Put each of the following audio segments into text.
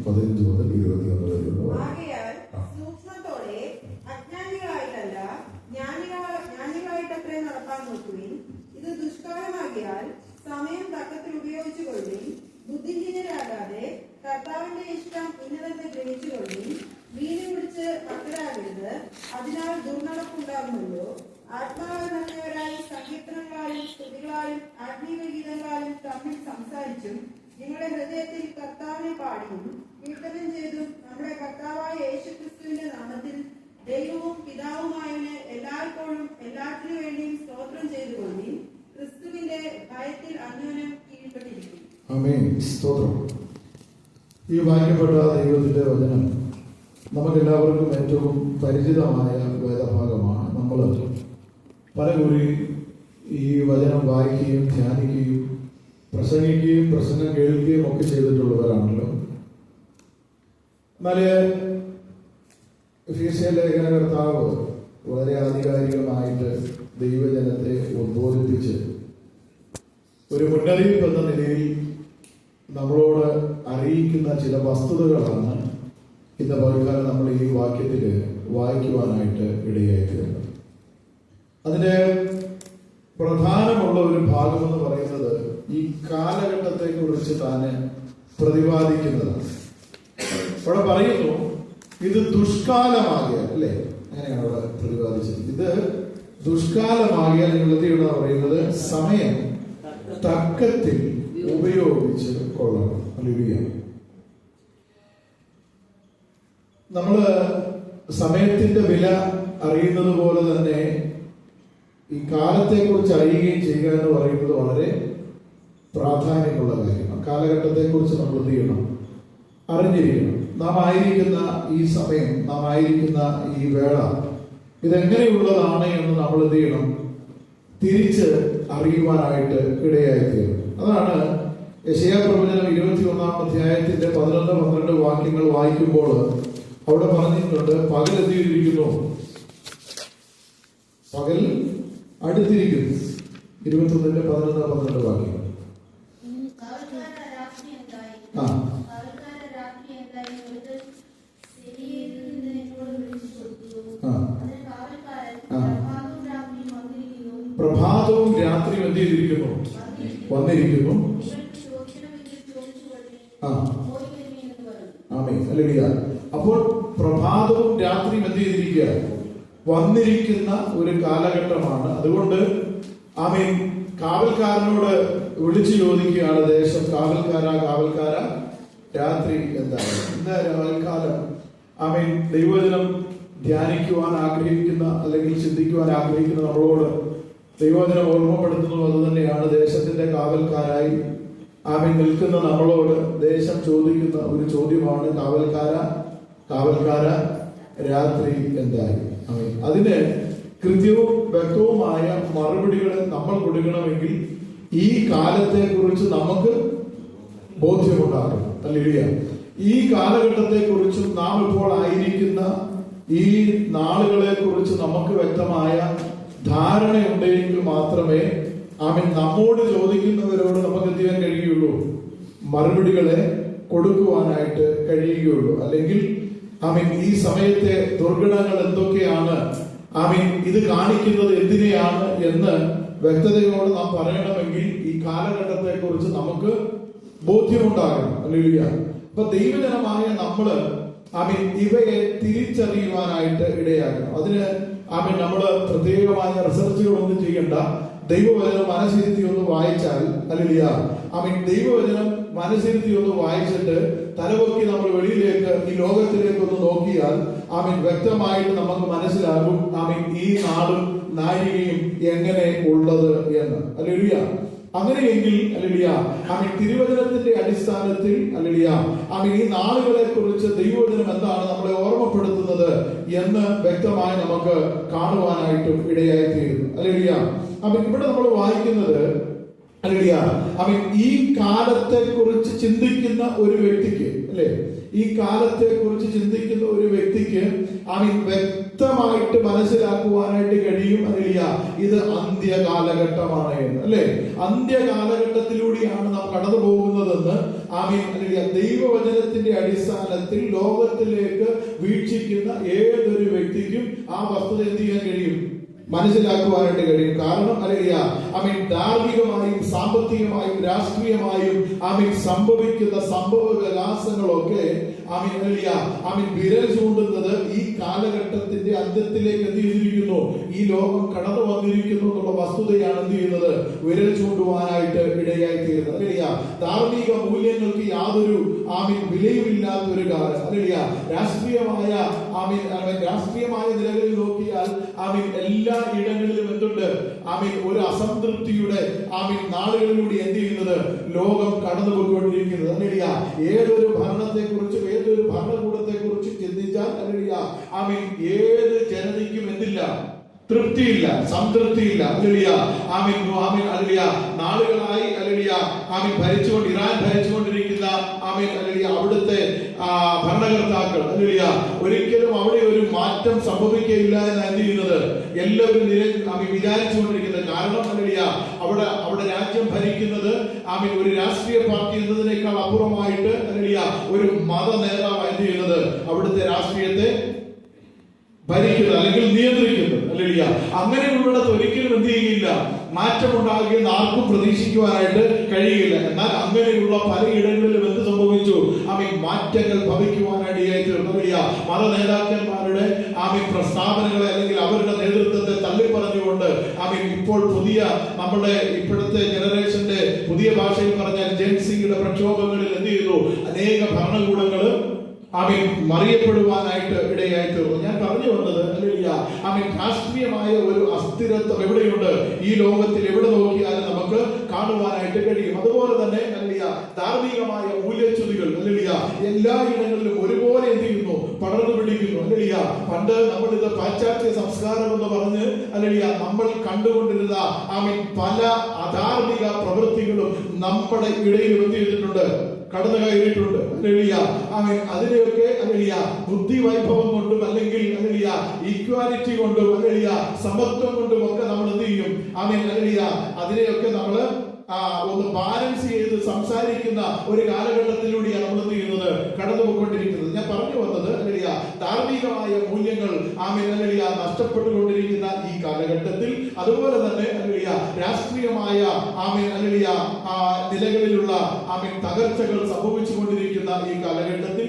15 മുതൽ 21 വരെയുള്ള സൂക്ഷ്മത്തോടെ അജ്ഞാനികളായിട്ടല്ല ജ്ഞാനികളായിട്ടത്രേ നടപ്പാൻ നോക്കുവിൻ. ഇത് ദുഷ്കാലമാകിയാൽ സമയം തക്കത്തിൽ ഉപയോഗിച്ചുകൊള്ളുവിൻ. ബുദ്ധിഹീനരാകാതെ കർത്താവിന്റെ ഇഷ്ടം ഇന്നതെന്ന് ഗ്രഹിച്ചുകൊള്ളുവിൻ. വീതി പിടിച്ച് മക്കളാകരുത്, അതിനാൽ ദുർനടപ്പുണ്ടാകുമല്ലോ. ആത്മാവ് നിറഞ്ഞവരായി സങ്കീർത്തനങ്ങളാലും സ്തുതികളാലും ആത്മീയ ഗീതങ്ങളാലും തമ്മിൽ സംസാരിച്ചും നിങ്ങളുടെ ഹൃദയത്തിൽ കർത്താവിനെ പാടിയും കീർത്തനം ചെയ്തും നമ്മുടെ കർത്താവായ യേശുക്രിസ്തുവിന്റെ നാമത്തിൽ ദൈവവും പിതാവുമായവന് എല്ലായ്പ്പോഴും എല്ലാത്തിനു വേണ്ടിയും സ്തോത്രം ചെയ്തുകൊള്ളുവിൻ. ക്രിസ്തുവിന്റെ ഭയത്തിൽ അന്യോന്യം കീഴ്പ്പെട്ടിരിക്കും. ആമേൻ. സ്തോത്രം. ഈ വായിക്കപ്പെട്ട ദൈവത്തിന്റെ വചനം നമുക്കെല്ലാവർക്കും ഏറ്റവും പരിചിതമായ വേദഭാഗമാണ്. നമ്മൾ പലകുറി ഈ വചനം വായിക്കുകയും ധ്യാനിക്കുകയും പ്രസംഗിക്കുകയും പ്രസംഗം കേൾക്കുകയും ഒക്കെ ചെയ്തിട്ടുള്ളവരാണല്ലോ. എന്നാൽ എഫേസ്യ ലേഖനകർത്താവ് വളരെ ആധികാരികമായിട്ട് ദൈവജനത്തെ ഉദ്ബോധിപ്പിച്ച് ഒരു മുന്നറിയിപ്പ് എന്ന നിലയിൽ നമ്മളോട് അറിയിക്കുന്ന ചില വസ്തുതകളാണ് ഇന്ന് പകൽക്കാലം നമ്മൾ ഈ വാക്യത്തിൽ വായിക്കുവാനായിട്ട് ഇടയായിത്തീരുന്നത്. അതിന്റെ പ്രധാനമുള്ള ഒരു ഭാഗമെന്ന് പറയുന്നത് ഈ കാലഘട്ടത്തെ കുറിച്ച് താന് പ്രതിപാദിക്കുന്നതാണ്. അവിടെ പറയുന്നു ഇത് ദുഷ്കാലമാകിയാൽ, അല്ലെ? അങ്ങനെയാണ് അവിടെ പ്രതിപാദിച്ചത്. ഇത് ദുഷ്കാലമാകിയാൽ നിങ്ങൾ എന്ത് ചെയ്യണമെന്ന് പറയുന്നത് സമയം തക്കത്തിൽ ഉപയോഗിച്ച് കൊള്ളണം. ഹല്ലേലൂയ. നമ്മള് സമയത്തിന്റെ വില അറിയുന്നത് പോലെ തന്നെ ഈ കാലത്തെ കുറിച്ച് അറിയുകയും ചെയ്യുക എന്ന് പറയുന്നത് വളരെ പ്രാധാന്യമുള്ള കാര്യമാണ്. കാലഘട്ടത്തെ കുറിച്ച് നമ്മൾ എന്ത് ചെയ്യണം? അറിഞ്ഞിരിക്കണം. നാം ആയിരിക്കുന്ന ഈ സമയം, നാം ആയിരിക്കുന്ന ഈ വേള ഇതെങ്ങനെയുള്ളതാണ് എന്ന് നമ്മൾ എന്ത് ചെയ്യണം? തിരിച്ച് അറിയുവാനായിട്ട് ഇടയായിത്തീരണം. അതാണ് യെശയ്യാ പ്രവചനം 21-ാം അധ്യായത്തിന്റെ 11-12 വാക്യങ്ങൾ വായിക്കുമ്പോൾ അവിടെ പറഞ്ഞിട്ടുണ്ട്, പകൽ എത്തിയിരിക്കുന്നു, പകൽ അടുത്തിരിക്കുന്നു. 21-11-12 വാക്യങ്ങൾ. പ്രഭാതവും രാത്രിയും എന്ത് ചെയ്തിരിക്കുന്നു? വന്നിരിക്കുന്നു. ആമേൻ. ഹല്ലേലൂയ. അപ്പോൾ പ്രഭാതവും രാത്രിയും എന്ത് ചെയ്തിരിക്കുക? വന്നിരിക്കുന്ന ഒരു കാലഘട്ടമാണ്. അതുകൊണ്ട് ആമേൻ കാവൽക്കാരനോട് വിളിച്ചു ചോദിക്കുകയാണ് ദേശം, കാവൽക്കാര രാത്രി എന്താണ്? ഇന്ന് രാവിൽക്കാലം ആമേൻ ദൈവവചനം ധ്യാനിക്കുവാൻ ആഗ്രഹിക്കുന്ന അല്ലെങ്കിൽ ചിന്തിക്കുവാൻ ആഗ്രഹിക്കുന്ന നമ്മളോട് ദൈവവചനം ഓർമ്മപ്പെടുത്തുന്നു. അത് തന്നെയാണ് ദേശത്തിന്റെ കാവൽക്കാരായി ആമേൻ നിൽക്കുന്ന നമ്മളോട് ദേശം ചോദിക്കുന്ന ഒരു ചോദ്യമാണ്, കാവൽക്കാര രാത്രി എന്തായി? ആമേൻ. അതിന് കൃത്യവും വ്യക്തവുമായ മറുപടികൾ നമ്മൾ കൊടുക്കണമെങ്കിൽ ഈ കാലത്തെ കുറിച്ച് നമുക്ക് ബോധ്യമുണ്ടാകണം. ഹല്ലേലൂയ. ഈ കാലഘട്ടത്തെ കുറിച്ചും നാം ഇപ്പോൾ ആയിരിക്കുന്ന ഈ നാളുകളെ കുറിച്ച് നമുക്ക് വ്യക്തമായ ധാരണയുണ്ടെങ്കിൽ മാത്രമേ ആമേൻ നമ്മോട് ചോദിക്കുന്നവരോട് നമുക്ക് എന്ത് ചെയ്യാൻ കഴിയുള്ളൂ? മറുപടികളെ കൊടുക്കുവാനായിട്ട് കഴിയുകയുള്ളൂ. അല്ലെങ്കിൽ ആമേൻ ഈ സമയത്തെ ദുർഗുണങ്ങൾ എന്തൊക്കെയാണ്, ആമേൻ ഇത് കാണിക്കുന്നത് എന്തിനെയാണ് എന്ന് വ്യക്തതയോടെ നാം പറയണമെങ്കിൽ ഈ കാലഘട്ടത്തെ കുറിച്ച് നമുക്ക് ബോധ്യമുണ്ടാകണം. ഹല്ലേലൂയ. അപ്പൊ ദൈവജനമായ നമ്മള് ആമേൻ ഇവയെ തിരിച്ചറിയുവാനായിട്ട് ഇടയാക്കണം. അതിന് ആമേൻ നമ്മള് പ്രത്യേകമായ റിസർച്ചുകളൊന്നും ചെയ്യണ്ട. ദൈവവചനം മനസ്സിരുത്തി ഒന്ന് വായിച്ചാൽ, ഹല്ലേലൂയ, ആമേൻ ദൈവവചനം മനസ്സിരുത്തി ഒന്ന് വായിച്ചിട്ട് തലപൊക്കി നമ്മൾ വെളിയിലേക്ക് ഈ ലോകത്തിലേക്ക് ഒന്ന് നോക്കിയാൽ ആമേൻ വ്യക്തമായിട്ട് നമുക്ക് മനസ്സിലാകും ആമേൻ ഈ നാളും നാഴികയും എങ്ങനെ ഉള്ളത് എന്ന്. ഹല്ലേലൂയ. അങ്ങനെയെങ്കിൽ ഹല്ലേലൂയ ആമേൻ തിരുവചനത്തിന്റെ അടിസ്ഥാനത്തിൽ ഹല്ലേലൂയ ആമേൻ ഈ നാളുകളെ കുറിച്ച് ദൈവവചനം എന്താണ് നമ്മളെ ഓർമ്മപ്പെടുത്തുന്നത് എന്ന് വ്യക്തമായി നമുക്ക് കാണുവാനായിട്ടും ഇടയായി തീരുന്നു. ഹല്ലേലൂയ. ആമേൻ ഇവിടെ നമ്മൾ വായിക്കുന്നത് ഈ കാലത്തെ കുറിച്ച് ചിന്തിക്കുന്ന ഒരു വ്യക്തിക്ക്, അല്ലെ, ഈ കാലത്തെ കുറിച്ച് ചിന്തിക്കുന്ന ഒരു വ്യക്തിക്ക് വ്യക്തമായിട്ട് മനസ്സിലാക്കുവാനായിട്ട് കഴിയും, ഇത് അന്ത്യ കാലഘട്ടമാണ് എന്ന്, അല്ലെ. അന്ത്യ കാലഘട്ടത്തിലൂടെയാണ് നാം കടന്നു പോകുന്നതെന്ന് ദൈവവചനത്തിന്റെ അടിസ്ഥാനത്തിൽ ലോകത്തിലേക്ക് വീക്ഷിക്കുന്ന ഏതൊരു വ്യക്തിക്കും ആ വസ്തുത എന്ത് ചെയ്യാൻ കഴിയും, മനസ്സിലാക്കുവാനായിട്ട് കഴിയും. കാരണം ധാർമ്മികമായും സാമ്പത്തികമായും രാഷ്ട്രീയമായും സംഭവിക്കുന്ന സംഭവ വികാസങ്ങളൊക്കെ വിരൽ ചൂണ്ടുന്നത് ഈ കാലഘട്ടത്തിന്റെ അന്ത്യത്തിലേക്ക് എന്ത് ചെയ്തിരിക്കുന്നു, ഈ ലോകം കടന്നു വന്നിരിക്കുന്നു എന്നുള്ള വസ്തുതയാണ് എന്ത് ചെയ്യുന്നത്, വിരൽ ചൂണ്ടുവാനായിട്ട് ഇടയായി തീരുന്നത്. ധാർമ്മിക മൂല്യങ്ങൾക്ക് യാതൊരു വിലയുമില്ലാത്ത ഒരു കാലം. രാഷ്ട്രീയമായ നിലകളിൽ നോക്കിയാൽ എല്ലാ ഇടങ്ങളിലും എന്തുണ്ട്, ഒരു അസംതൃപ്തിയുടെ നാളുകളിലൂടെ എന്ത് ചെയ്യുന്നത്, ലോകം കടന്നുപോയിക്കൊണ്ടിരിക്കുന്നത്. ഏതൊരു ഭരണത്തെ കുറിച്ചും ഏതൊരു ഭരണകൂടത്തെ കുറിച്ചും ചിന്തിച്ചാൽ ഏത് ജനതയ്ക്കും എന്തില്ല, തൃപ്തിയില്ല, സംതൃപ്തിയില്ല. നാളുകളായി ഇറാൻ ഭരിച്ചുകൊണ്ടിരിക്കുന്ന അവിടുത്തെ ഭരണകർത്താക്കൾ ഒരിക്കലും അവിടെ ഒരു മാറ്റം സംഭവിക്കുകയില്ല എന്ന് എന്ത് ചെയ്യുന്നത്, എല്ലാവരും വിചാരിച്ചുകൊണ്ടിരിക്കുന്നത്. കാരണം അവിടെ രാജ്യം ഭരിക്കുന്നത് ഒരു രാഷ്ട്രീയ പാർട്ടി എന്നതിനേക്കാൾ അപ്പുറമായിട്ട് ഒരു മത നേതാവ് എന്ത് ചെയ്യുന്നത്, അവിടുത്തെ രാഷ്ട്രീയത്തെ ഭരിക്കുന്നത് അല്ലെങ്കിൽ നിയന്ത്രിക്കുന്നത്. അങ്ങനെയുള്ളിടത്ത് ഒരിക്കലും എന്ത് ചെയ്യില്ല, മാറ്റമുണ്ടാകുമെന്ന് ആർക്കും പ്രതീക്ഷിക്കുവാനായിട്ട് കഴിയില്ല. എന്നാൽ അങ്ങനെയുള്ള പലയിടങ്ങളിലും എന്ത് സംഭവിച്ചു, മാറ്റങ്ങൾ ഭവിക്കുവാനായിട്ട് മത നേതാക്കന്മാരുടെ പ്രസ്താവനകളെ അല്ലെങ്കിൽ അവരുടെ നേതൃത്വത്തെ തള്ളിപ്പറഞ്ഞുകൊണ്ട് ഇപ്പോൾ പുതിയ നമ്മുടെ ഇപ്പോഴത്തെ ജനറേഷന്റെ പുതിയ ഭാഷയിൽ പറഞ്ഞാൽ ജെൻസിയുടെ പ്രക്ഷോഭങ്ങളിൽ എന്ത് ചെയ്തു, അനേക ഭരണകൂടങ്ങൾ മറിയപ്പെടുവാനായിട്ട് ഇടയായി തീർന്നു. ഞാൻ പറഞ്ഞു വന്നത് രാഷ്ട്രീയമായ ഒരു അസ്ഥിരത്വം എവിടെയുണ്ട്, ഈ ലോകത്തിൽ എവിടെ നോക്കിയാലും നമുക്ക് കാണുവാനായിട്ട് കഴിയും. അതുപോലെ തന്നെ ധാർമ്മികമായ മൂല്യച്യുതികൾ എല്ലാ ഇടങ്ങളിലും ഒരുപോലെ എന്ത് ചെയ്യുന്നു, പടർന്നു പിടിക്കുന്നു. പണ്ട് നമ്മളിത് പാശ്ചാത്യ സംസ്കാരം എന്ന് പറഞ്ഞ് നമ്മൾ കണ്ടുകൊണ്ടിരുന്ന പല അധാർമിക പ്രവൃത്തികളും നമ്മുടെ ഇടയിൽ എന്ത് ചെയ്തിട്ടുണ്ട്, കടന്നു കയറിയിട്ടുണ്ട്. അതിനെയൊക്കെ ബുദ്ധി വൈഭവം കൊണ്ടും അല്ലെങ്കിൽ ഈക്വാലിറ്റി കൊണ്ടും സമത്വം കൊണ്ടും ഒക്കെ നമ്മൾ എന്ത് ചെയ്യും, അതിനെയൊക്കെ നമ്മള് ഒന്ന് ബാലൻസ് ചെയ്ത് സംസാരിക്കുന്ന ഒരു കാലഘട്ടത്തിലൂടെയാണ് നമ്മൾ എന്ത് ചെയ്യുന്നത്, കടന്നുപോയിക്കൊണ്ടിരിക്കുന്നത്. ഞാൻ പറഞ്ഞു വന്നത് ധാർമ്മികമായ മൂല്യങ്ങൾ നഷ്ടപ്പെട്ടുകൊണ്ടിരിക്കുന്ന ഈ കാലഘട്ടത്തിൽ, അതുപോലെ തന്നെ രാഷ്ട്രീയമായ നിലകളിലുള്ള തകർച്ചകൾ സംഭവിച്ചുകൊണ്ടിരിക്കുന്ന ഈ കാലഘട്ടത്തിൽ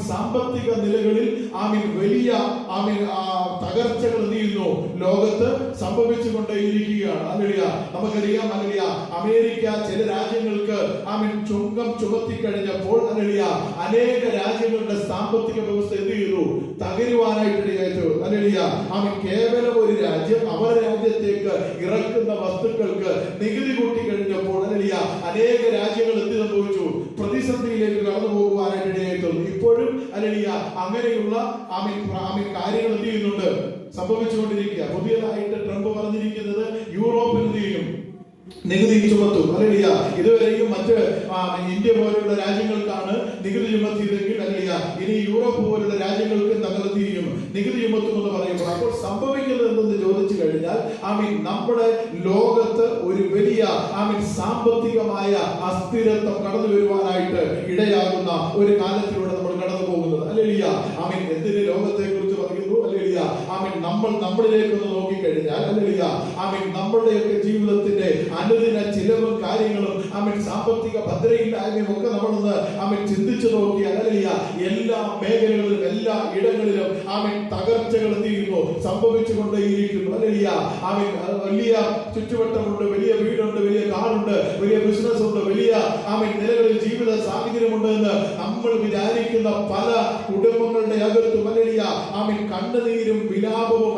സാമ്പത്തിക നിലകളിൽ വലിയ തകർച്ചകൾ എന്ത് ചെയ്യുന്നു, ലോകത്ത് സംഭവിച്ചുകൊണ്ടേയിരിക്കുകയാണ്. നമുക്കറിയാം അമേരിക്ക ചില രാജ്യങ്ങൾക്ക് ചുങ്കം ചുമത്തി കഴിഞ്ഞപ്പോൾ അനേക രാജ്യങ്ങളുടെ സാമ്പത്തിക വ്യവസ്ഥ എന്ത് ചെയ്തു, തകരുവാനായിട്ടിടയായിട്ട്. കേവലം ഒരു രാജ്യം അവരുടെ രാജ്യത്തേക്ക് ഇറക്കുന്ന വസ്തുക്കൾക്ക് നികുതി കൂട്ടി കഴിഞ്ഞപ്പോൾ അനേക രാജ്യങ്ങൾ എന്ത് സംഭവിച്ചു, പ്രതിസന്ധിയിലേക്ക് കടന്നു പോകുവാനായിട്ടിടയായിട്ട്. ഇപ്പോഴും അങ്ങനെയുള്ള കാര്യങ്ങൾ എന്ത് ചെയ്യുന്നുണ്ട്, സംഭവിച്ചുകൊണ്ടിരിക്കുക. പുതിയതായിട്ട് ട്രംപ് പറഞ്ഞിരിക്കുന്നത് യൂറോപ്പിൽ എന്ത് ചെയ്യും, നികുതി ചുമത്തും. ഇതുവരെയും മറ്റ് ഇന്ത്യ പോലുള്ള രാജ്യങ്ങൾക്കാണ് നികുതി ചുമത്തിയതെങ്കിൽ ഇനി യൂറോപ്പ് പോലുള്ള രാജ്യങ്ങൾക്ക് തങ്ങൾ എന്ത് ചെയ്യും, നികുതി ചുമത്തുമെന്ന് പറയുമ്പോൾ അപ്പോൾ സംഭവിക്കുന്നത് എന്തെന്ന് ചോദിച്ചു കഴിഞ്ഞാൽ നമ്മുടെ ലോകത്ത് ഒരു വലിയ സാമ്പത്തികമായ അസ്ഥിരത്വം കടന്നു വരുവാനായിട്ട് ഇടയാകുന്ന ഒരു കാലത്തിലൂടെ നമ്മൾ കടന്നു പോകുന്നത്. എന്തിന് ലോകത്തെ കുറിച്ച് പറയുന്നു, നമ്മൾ നമ്മളിലേക്കൊന്ന് നോക്കിക്കഴിഞ്ഞാൽ നമ്മളുടെയൊക്കെ ജീവിതത്തിന്റെ അനുദിന ചിലവും കാര്യങ്ങളും സാമ്പത്തിക ഭദ്രയില്ലായ്മയും ഒക്കെ നമ്മളൊന്ന് ചിന്തിച്ചു നോക്കിയാൽ എല്ലാ മേഖലകളിലും എല്ലാ ഇടങ്ങളിലും തകർച്ചകൾ എന്ത് ചെയ്യുന്നു, സംഭവിച്ചുകൊണ്ടേയിരിക്കുന്നു. വലിയ ചുറ്റുവട്ടമുണ്ട്, വലിയ വീടുണ്ട്, വലിയ കാറുണ്ട്, വലിയ ബിസിനസ് ഉണ്ട്, വലിയ നിലകളിൽ ജീവിത സാഹചര്യമുണ്ട് എന്ന് നമ്മൾ വിചാരിക്കുന്ന പല കുടുംബങ്ങളുടെ അകത്തും കണ്ണുനീരും വിലാപവും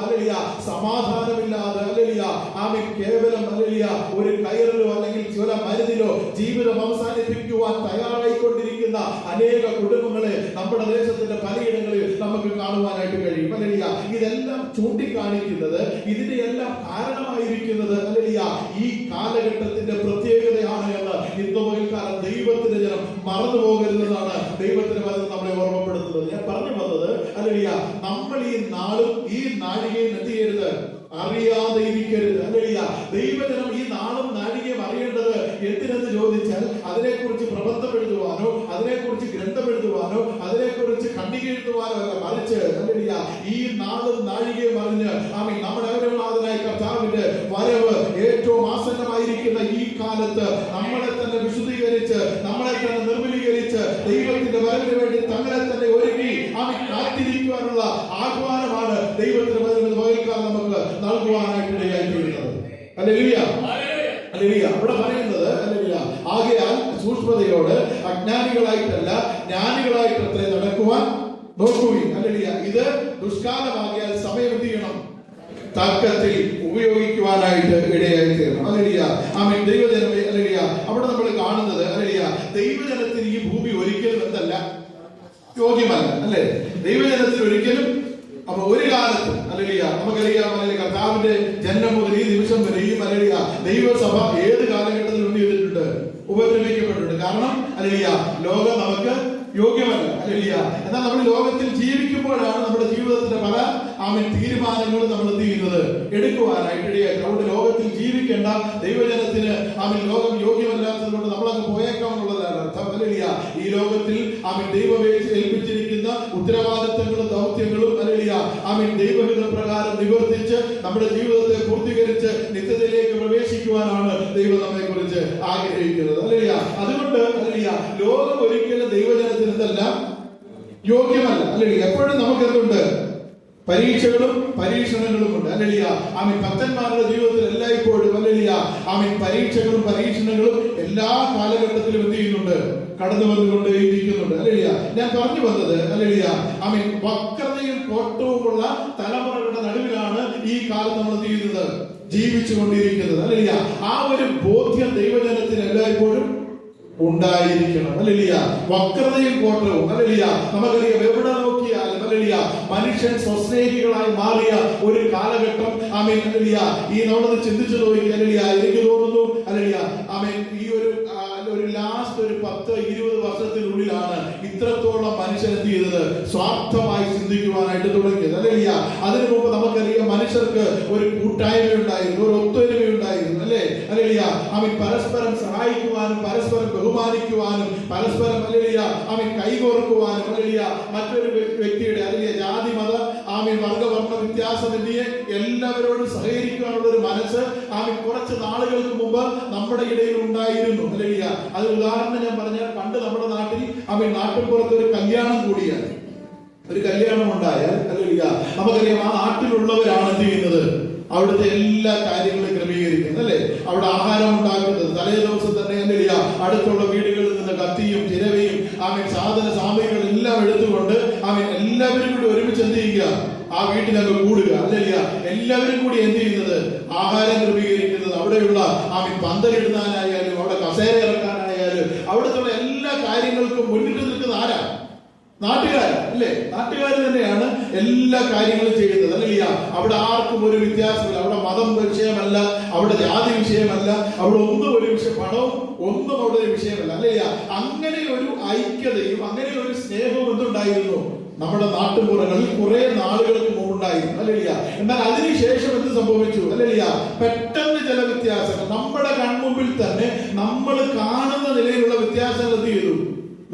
സമാധാന സമാധാനമില്ലാതെ അല്ലേലിയ ആമീൻ കേവലം അല്ലേലിയ ഒരു കയറിലോ അല്ലെങ്കിൽ ചില മരുന്നിലോ ജീവിതം അവസാനിപ്പിക്കുവാൻ തയ്യാറായിക്കൊണ്ടിരിക്കുന്ന അനേക കുടുംബങ്ങളെ നമ്മുടെ ദേശത്തിന്റെ പലയിടങ്ങളിൽ നമുക്ക് കാണുവാനായിട്ട് കഴിയും അല്ലേലിയ. ഇതെല്ലാം ചൂണ്ടിക്കാണിക്കുന്നത്, ഇതിന്റെ എല്ലാം കാരണമായിരിക്കുന്നത് അല്ലേലിയ ഈ കാലഘട്ടത്തിന്റെ പ്രത്യേകതയാണ് എന്ന് ഇന്ന് പകൽക്കാലം ദൈവത്തിന്റെ ജനം മറന്നു പോകരുതെന്നാണ് ദൈവത്തിന്റെ വചനം നമ്മളെ ഓർമ്മപ്പെടുത്തുന്നത്. ഞാൻ പറഞ്ഞു വന്നത് അല്ലേലിയ നമ്മൾ ഈ നാളും ഈ നാഴികയും എന്ത് ചെയ്യരുത്, അറിയാതെ ഇരിക്കരുത് അല്ലേലിയ. ദൈവജനം ഈ നാളും നാഴികയും അറിയേണ്ടത് എന്തിനെന്ന് ചോദിച്ചാൽ അതിനെക്കുറിച്ച് പ്രബന്ധം എഴുതുവാനോ അതിനെക്കുറിച്ച് ഗ്രന്ഥം എഴുതുവാനോ അതിനെക്കുറിച്ച് ഖണ്ഡിക എഴുതുവാനോ അല്ല, മറിച്ച് അല്ലേലിയ ഈ നാളും നാഴികയും അറിഞ്ഞ് ആമീൻ നമ്മുടെ അരുമനാഥനായ കർത്താവിന്റെ വരവ് ഏറ്റവും ആസന്നമായിരിക്കുന്ന ഈ കാലത്ത് നമ്മളെ തന്നെ വിശുദ്ധീകരിച്ച് നമ്മളെ തന്നെ നിർമ്മലീകരിച്ച് ദൈവത്തിന്റെ വരവിന് വേണ്ടി തങ്ങളെ തന്നെ ഒരുക്കി ആമീൻ കാത്തിരിക്കുവാനുള്ള ആഹ്വാനമാണ് ദൈവത്തിന്റെ വരവിന് പകൽക്കാലം നമുക്ക് നൽകുവാനായിട്ട് ഇടയായിത്തീരുന്നത്. Hallelujah, hallelujah. അവിടെ പറയുന്നത് ഹല്ലേലൂയ, ആകയാൽ സൂക്ഷ്മതയോട് അജ്ഞാനികളായിട്ടല്ല ജ്ഞാനികളായിട്ടത്രേ നടക്കുവാൻ നോക്കുവിൻ. ഹല്ലേലൂയ. ഇത് ദുഷ്കാലമാകിയാൽ സമയം എന്ത് ചെയ്യണം, തക്കത്തിൽ ഉപയോഗിക്കുവാനായിട്ട് ഇടയായിത്തീരണം. ഹല്ലേലൂയ, ആമേൻ. ദൈവജനമേ ഹല്ലേലൂയ. അവിടെ നമ്മൾ കാണുന്നത് ഹല്ലേലൂയ, ദൈവജനത്തിന് ഈ ഭൂമി ഒരിക്കലും എന്തല്ല, യോഗ്യമല്ല അല്ലെ. ദൈവജനത്തിന് ഒരിക്കലും അപ്പൊ ഒരു കാലത്ത് ഹല്ലേലൂയ നമുക്കറിയാം ഹല്ലേലൂയ കർത്താവിന്റെ ജനനം മുതൽ ഈ നിമിഷം വരെ ഈ ഹല്ലേലൂയ ദൈവസഭ ഏത് കാലഘട്ടത്തിൽ എന്ത് ചെയ്തിട്ടുണ്ട്, ഉപദ്രവിക്കപ്പെട്ടിട്ടുണ്ട്. കാരണം ഹല്ലേലൂയ ലോകം നമുക്ക് യോഗ്യമല്ല ഹല്ലേലൂയ. എന്നാൽ നമ്മൾ ലോകത്തിൽ ജീവിക്കുമ്പോഴാണ് നമ്മുടെ ജീവിതത്തിന്റെ പല ആമീൻ തീരുമാനങ്ങളും നമ്മൾ എന്ത് ചെയ്യുന്നത്, എടുക്കുവാനായിട്ട് ഇടയായി. അതുകൊണ്ട് ലോകത്തിൽ ജീവിക്കേണ്ട ദൈവജനത്തിന് ആമീൻ ലോകം യോഗ്യമല്ലാത്തത് കൊണ്ട് നമ്മളങ്ങ് പോയേക്കാമെന്നുള്ളതാണ് അർത്ഥം ഹല്ലേലൂയ. ഈ ലോകത്തിൽ ആമീൻ ദൈവം ഏൽപ്പിച്ചിരിക്കുന്ന ഉത്തരവാദിത്തങ്ങളും ദൗത്യങ്ങളും ഹല്ലേലൂയ ആമീൻ ദൈവഹിത പ്രകാരം നിവർത്തിച്ച് നമ്മുടെ ജീവിതത്തെ പൂർത്തീകരിച്ച് നിത്യതയിലേക്ക് പ്രവേശിക്കുവാനാണ് ദൈവം നമ്മെ കുറിച്ച് ആഗ്രഹിക്കുന്നത് ഹല്ലേലൂയ. അതുകൊണ്ട് ഹല്ലേലൂയ ലോകം ഒരിക്കലും ദൈവജനത്തിന് എന്തല്ല, യോഗ്യമല്ല ഹല്ലേലൂയ. എപ്പോഴും നമുക്ക് എന്തുണ്ട്, പരീക്ഷകളും പരീക്ഷണങ്ങളും ഉണ്ട് ഹല്ലേലൂയ. ആമീൻ ഭക്തന്മാരുടെ ജീവിതത്തിൽ എല്ലായ്പ്പോഴും ഹല്ലേലൂയ ആമീൻ പരീക്ഷകളും പരീക്ഷണങ്ങളും എല്ലാ കാലഘട്ടത്തിലും എന്ത് ചെയ്യുന്നുണ്ട്, കടന്നു വന്നുകൊണ്ടേയിരിക്കുന്നുണ്ട് ഹല്ലേലൂയ. ഞാൻ പറഞ്ഞു വന്നത് ഹല്ലേലൂയ ആമീൻ വക്രതയും കോട്ടവുമുള്ള തലമുറകളുടെ നടുവിലാണ് ഈ കാലം നമ്മൾ എന്ത് ചെയ്യുന്നത്, ജീവിച്ചു കൊണ്ടിരിക്കുന്നത് ഹല്ലേലൂയ. ആ ഒരു ബോധ്യം ദൈവജനത്തിന് എല്ലായ്പ്പോഴും ഉണ്ടായിരിക്കണം ഹല്ലേലൂയ. വക്രതയും കോട്ടവും ഹല്ലേലൂയ. നമുക്കറിയാം എവിടെ നോക്കിയാലും ഹല്ലേലൂയ മനുഷ്യൻ സ്വസ്നേഹികളായി മാറിയ ഒരു കാലഘട്ടം ആമേൻ ഹല്ലേലൂയ. ഈ നമ്മളത് ചിന്തിച്ചു നോക്കി ഹല്ലേലൂയ. എനിക്ക് തോന്നുന്നു ഹല്ലേലൂയ ആമേൻ ഈ ഒരു ലാസ്റ്റ് ഒരു 10-20 വർഷത്തിനുള്ളിലാണ് ഇത്രത്തോളം മനുഷ്യൻ എന്ത് ചെയ്തത്, സ്വാർത്ഥമായി ചിന്തിക്കുവാനായിട്ട് തുടങ്ങിയത് ഹല്ലേലൂയ. അതിനു മുമ്പ് നമുക്കറിയാം മനുഷ്യർക്ക് ഒരു കൂട്ടായ്മ ഉണ്ടായിരുന്നു, ഒരു ഒത്തൊരുമ ഉണ്ടായിരുന്നു അല്ലേ ഹല്ലേലൂയ. ആമീൻ പരസ്പരം സഹായിക്കുവാനും പരസ്പരം ബഹുമാനിക്കുവാനും പരസ്പരം ഹല്ലേലൂയ ആമീൻ കൈകോർക്കുവാനും ഹല്ലേലൂയ മറ്റൊരു വ്യക്തിയുടെ ഹല്ലേലൂയ ജാതി മത ആമീൻ വർഗവർണ്ണ വ്യത്യാസമെന്നിയെ എല്ലാവരോടും സഹകരിക്കുവാനുള്ള ഒരു മനസ്സ് ആമീൻ കുറച്ച് നാളുകൾക്ക് മുമ്പ് നമ്മുടെ ഇടയിൽ ഉണ്ടായിരുന്നു ഹല്ലേലൂയ. അത് ഉദാഹരണം ഞാൻ പറഞ്ഞാൽ, പണ്ട് നമ്മുടെ നാട്ടിൽ ആമീൻ നാട്ടിൻപുറത്ത് ഒരു കല്യാണം കൂടിയാണ്, ഒരു കല്യാണം ഉണ്ടായാൽ ഹല്ലേലൂയ നമുക്കറിയാം ആ നാട്ടിലുള്ളവരാണ് എന്ത് ചെയ്യുന്നത്, അവിടുത്തെ എല്ലാ കാര്യങ്ങളും ക്രമീകരിക്കുന്നത് അല്ലെ. അവിടെ ആഹാരം ഉണ്ടാക്കുന്നത് തലേ ദിവസം തന്നെ ഹല്ലേലൂയ അടുത്തുള്ള വീടുകളിൽ നിന്ന് കത്തിയും ചിരവയും ആമീൻ സാധന സാമഗ്രികൾ എല്ലാം എടുത്തുകൊണ്ട് ആമീൻ എല്ലാവരും കൂടി ഒരുമിച്ച് എന്ത് ചെയ്യുക, ആ വീട്ടിലൊക്കെ കൂടുക ഹല്ലേലൂയ. എല്ലാവരും കൂടി എന്ത് ചെയ്യുന്നത്, ആഹാരം ക്രമീകരിക്കുന്നത്, അവിടെയുള്ള ആമീൻ പന്തലിടുന്നാനായാലും അവിടെ കസേര ഇറക്കാനായാലും അവിടുത്തെ എല്ലാ കാര്യങ്ങൾക്കും മുന്നിട്ട് നിൽക്കുന്ന ആരാ, നാട്ടുകാർ അല്ലേ. നാട്ടുകാർ തന്നെയാണ് എല്ലാ കാര്യങ്ങളും ചെയ്യുന്നത് ഹല്ലേലൂയ. അവിടെ ആർക്കും ഒരു വ്യത്യാസമില്ല, അവിടെ മതം വിഷയമല്ല, അവിടെ ജാതി വിഷയമല്ല, അവിടെ ഒന്നും ഒരു വിഷയം, പണവും ഒന്നും അവിടെ ഒരു വിഷയമല്ല ഹല്ലേലൂയ. അങ്ങനെ ഒരു ഐക്യതയും അങ്ങനെ ഒരു സ്നേഹവും എന്തുണ്ടായിരുന്നു നമ്മുടെ നാട്ടുപുറങ്ങളിൽ കുറെ നാളുകൾക്ക് മുമ്പുണ്ടായിരുന്നു ഹല്ലേലൂയ. എന്നാൽ അതിനുശേഷം എന്ത് സംഭവിച്ചു ഹല്ലേലൂയ, പെട്ടെന്ന് ചില വ്യത്യാസങ്ങൾ നമ്മുടെ കൺമുമ്പിൽ തന്നെ നമ്മൾ കാണുന്ന നിലയിലുള്ള വ്യത്യാസങ്ങൾ എന്ത് ചെയ്തു,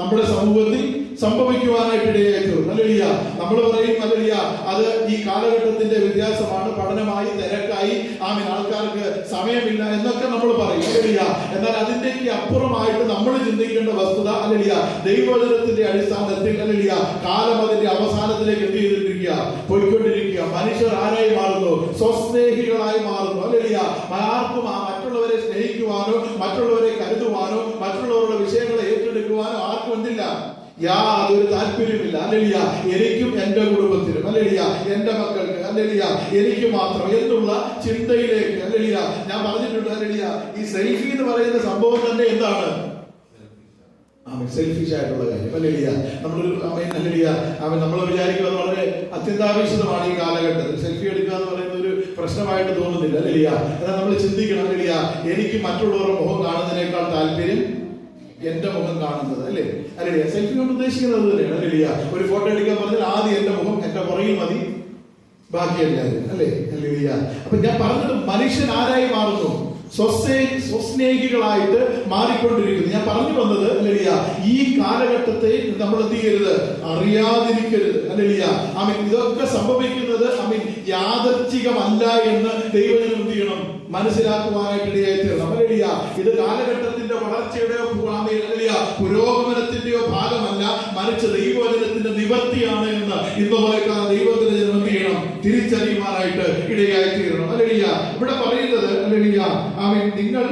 നമ്മുടെ സമൂഹത്തിൽ സംഭവിക്കുവാനായിട്ട് ഇടയായിട്ടു ഹല്ലേലൂയ. നമ്മൾ പറയും ഹല്ലേലൂയ അത് ഈ കാലഘട്ടത്തിന്റെ വ്യത്യാസമാണ്, പഠനമായി തിരക്കായി ആമീൻ ആൾക്കാർക്ക് സമയമില്ല എന്നൊക്കെ നമ്മൾ പറയും ഹല്ലേലൂയ. എന്നാൽ അതിന്റെയൊക്കെ അപ്പുറമായിട്ട് നമ്മൾ ചിന്തിക്കേണ്ട വസ്തുത ഹല്ലേലൂയ ദൈവവചനത്തിന്റെ അടിസ്ഥാനത്തിൽ ഹല്ലേലൂയ കാലം അതിന്റെ അവസാനത്തിലേക്ക് എന്ത് ചെയ്തിരിക്കുക, പോയിക്കൊണ്ടിരിക്കുക. മനുഷ്യർ ആരായി മാറുന്നു, സ്വസ്നേഹികളായി മാറുന്നു ഹല്ലേലൂയ. ആർക്കും മറ്റുള്ളവരെ സ്നേഹിക്കുവാനോ മറ്റുള്ളവരെ കരുതുവാനോ മറ്റുള്ളവരുടെ വിഷയങ്ങളെ ഏറ്റെടുക്കുവാനോ ആർക്കും എന്തില്ല, യാതൊരു താല്പര്യമില്ല. അല്ലേലിയ, എനിക്കും എന്റെ കുടുംബത്തിനും, അല്ലേലിയ, എന്റെ മക്കൾക്ക്, അല്ലേലിയ, എനിക്ക് മാത്രം എന്നുള്ള ചിന്തയിലേക്ക്, അല്ലേലിയ, ഞാൻ പറഞ്ഞിട്ടുണ്ട്, അല്ലേലിയ, ഈ സെൽഫി എന്ന് പറയുന്ന സംഭവം തന്നെ എന്താണ്? സെൽഫിഷ് ആയിട്ടുള്ള കാര്യം, അല്ലേലിയ. നമ്മളൊരു അല്ലേലിയ നമ്മൾ വിചാരിക്കുന്നത് വളരെ അത്യന്താപേക്ഷിതമാണ് ഈ കാലഘട്ടത്തിൽ. സെൽഫി എടുക്കുക എന്ന് പറയുന്ന ഒരു പ്രശ്നമായിട്ട് തോന്നുന്നില്ല, അല്ലേലിയ. എന്നാൽ നമ്മൾ ചിന്തിക്കണം, അല്ലേലിയ, എനിക്ക് മറ്റുള്ളവരുടെ മുഖം കാണുന്നതിനേക്കാൾ താല്പര്യം എന്റെ മുഖം കാണുന്നത്, അല്ലേ? അല്ലേലിയ, സെൽഫി കൊണ്ട് ഉദ്ദേശിക്കുന്നത് തന്നെയാണ്, അല്ലേലിയ. ഒരു ഫോട്ടോ എടുക്കാൻ പറഞ്ഞാൽ ആദ്യം എന്റെ മുഖം, എന്റെ പുറകിൽ മതി ബാക്കി എല്ലാവരും, അല്ലേ? അല്ലേലിയ. അപ്പൊ ഞാൻ പറഞ്ഞത് മനുഷ്യൻ ആരായി മാറുന്നു? സ്വസ്നേഹികളായിട്ട് മാറിക്കൊണ്ടിരിക്കുന്നു. ഞാൻ പറഞ്ഞു വന്നത്, അല്ലേലിയ, ഈ കാലഘട്ടത്തെ നമ്മൾ എന്ത് ചെയ്യരുത്? അറിയാതിരിക്കരുത്, അല്ലേലിയ. ഇതൊക്കെ സംഭവിക്കുന്നത് യാദർച്ഛികമല്ല എന്ന് ദൈവജനം എന്ത് ചെയ്യണം? മനസ്സിലാക്കുവാനായിട്ട് ഇടയായി തീരണം, അല്ലേലിയ. ഇത് കാലഘട്ടത്തിന്റെ വളർച്ചയുടെയോ പുരോഗമനത്തിന്റെയോ ഭാഗമല്ല, മറിച്ച് ദൈവവചനത്തിന്റെ നിവർത്തിയാണ് എന്ന് ഇന്നുപോലെ ദൈവത്തിന്റെ ജനം എന്ത് ചെയ്യണം? തിരിച്ചറിയുവാനായിട്ട് ഇടയായി തീരണം, അല്ലേലിയ. ഇവിടെ പറയുന്നത്, അല്ലേലിയ, നിങ്ങൾ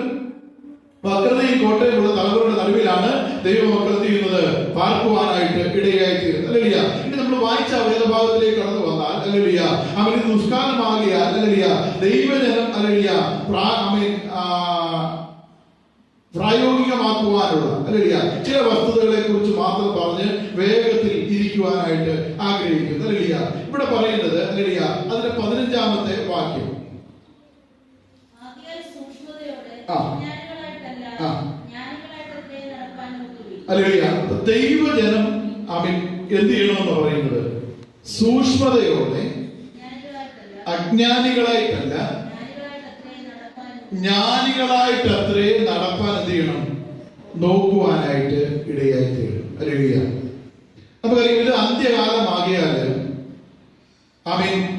വക്രതയും കോട്ടയുമുള്ള തലമുറയുടെ നടുവിലാണ് ദൈവമക്കൾ ചെയ്യുന്നത് പാർക്കുവാനായിട്ട് ഇടയായി തീരുന്നത്, അല്ലേലിയ. ഇനി നമ്മൾ വായിച്ച വേദഭാഗത്തിലേക്ക് കടന്നു വന്നാൽ, അല്ലേലിയ, ഇത് ദുഷ്കാലമാകിയാൽ, അല്ലേലിയ, ദൈവജനം, അല്ലേലിയ, പ്രായോഗികമാക്കുവാനുള്ള, അല്ലേലിയ, ചില വസ്തുതകളെ കുറിച്ച് മാത്രം പറഞ്ഞ് വേഗത്തിൽ ഇരിക്കുവാനായിട്ട് ആഗ്രഹിക്കുന്നു, അല്ലേലിയ. ഇവിടെ പറയുന്നത്, അല്ലേലിയ, അതിന്റെ 15-ാമത്തെ വാക്യം, അല്ലേലിയ, ദൈവജനം എന്ത് ചെയ്യണമെന്ന് പറയുന്നത്? സൂക്ഷ്മതയോടെ, അജ്ഞാനികളായിട്ടല്ല, ജ്ഞാനികളായിട്ട് അത്രേ നടപ്പാൻ എന്ത് ചെയ്യണം? നോക്കുവാനായിട്ട് ഇടയായി തീരും, അല്ലേലിയ. നമുക്കറിയാം, ഇത് അന്ത്യകാലമാകിയാല്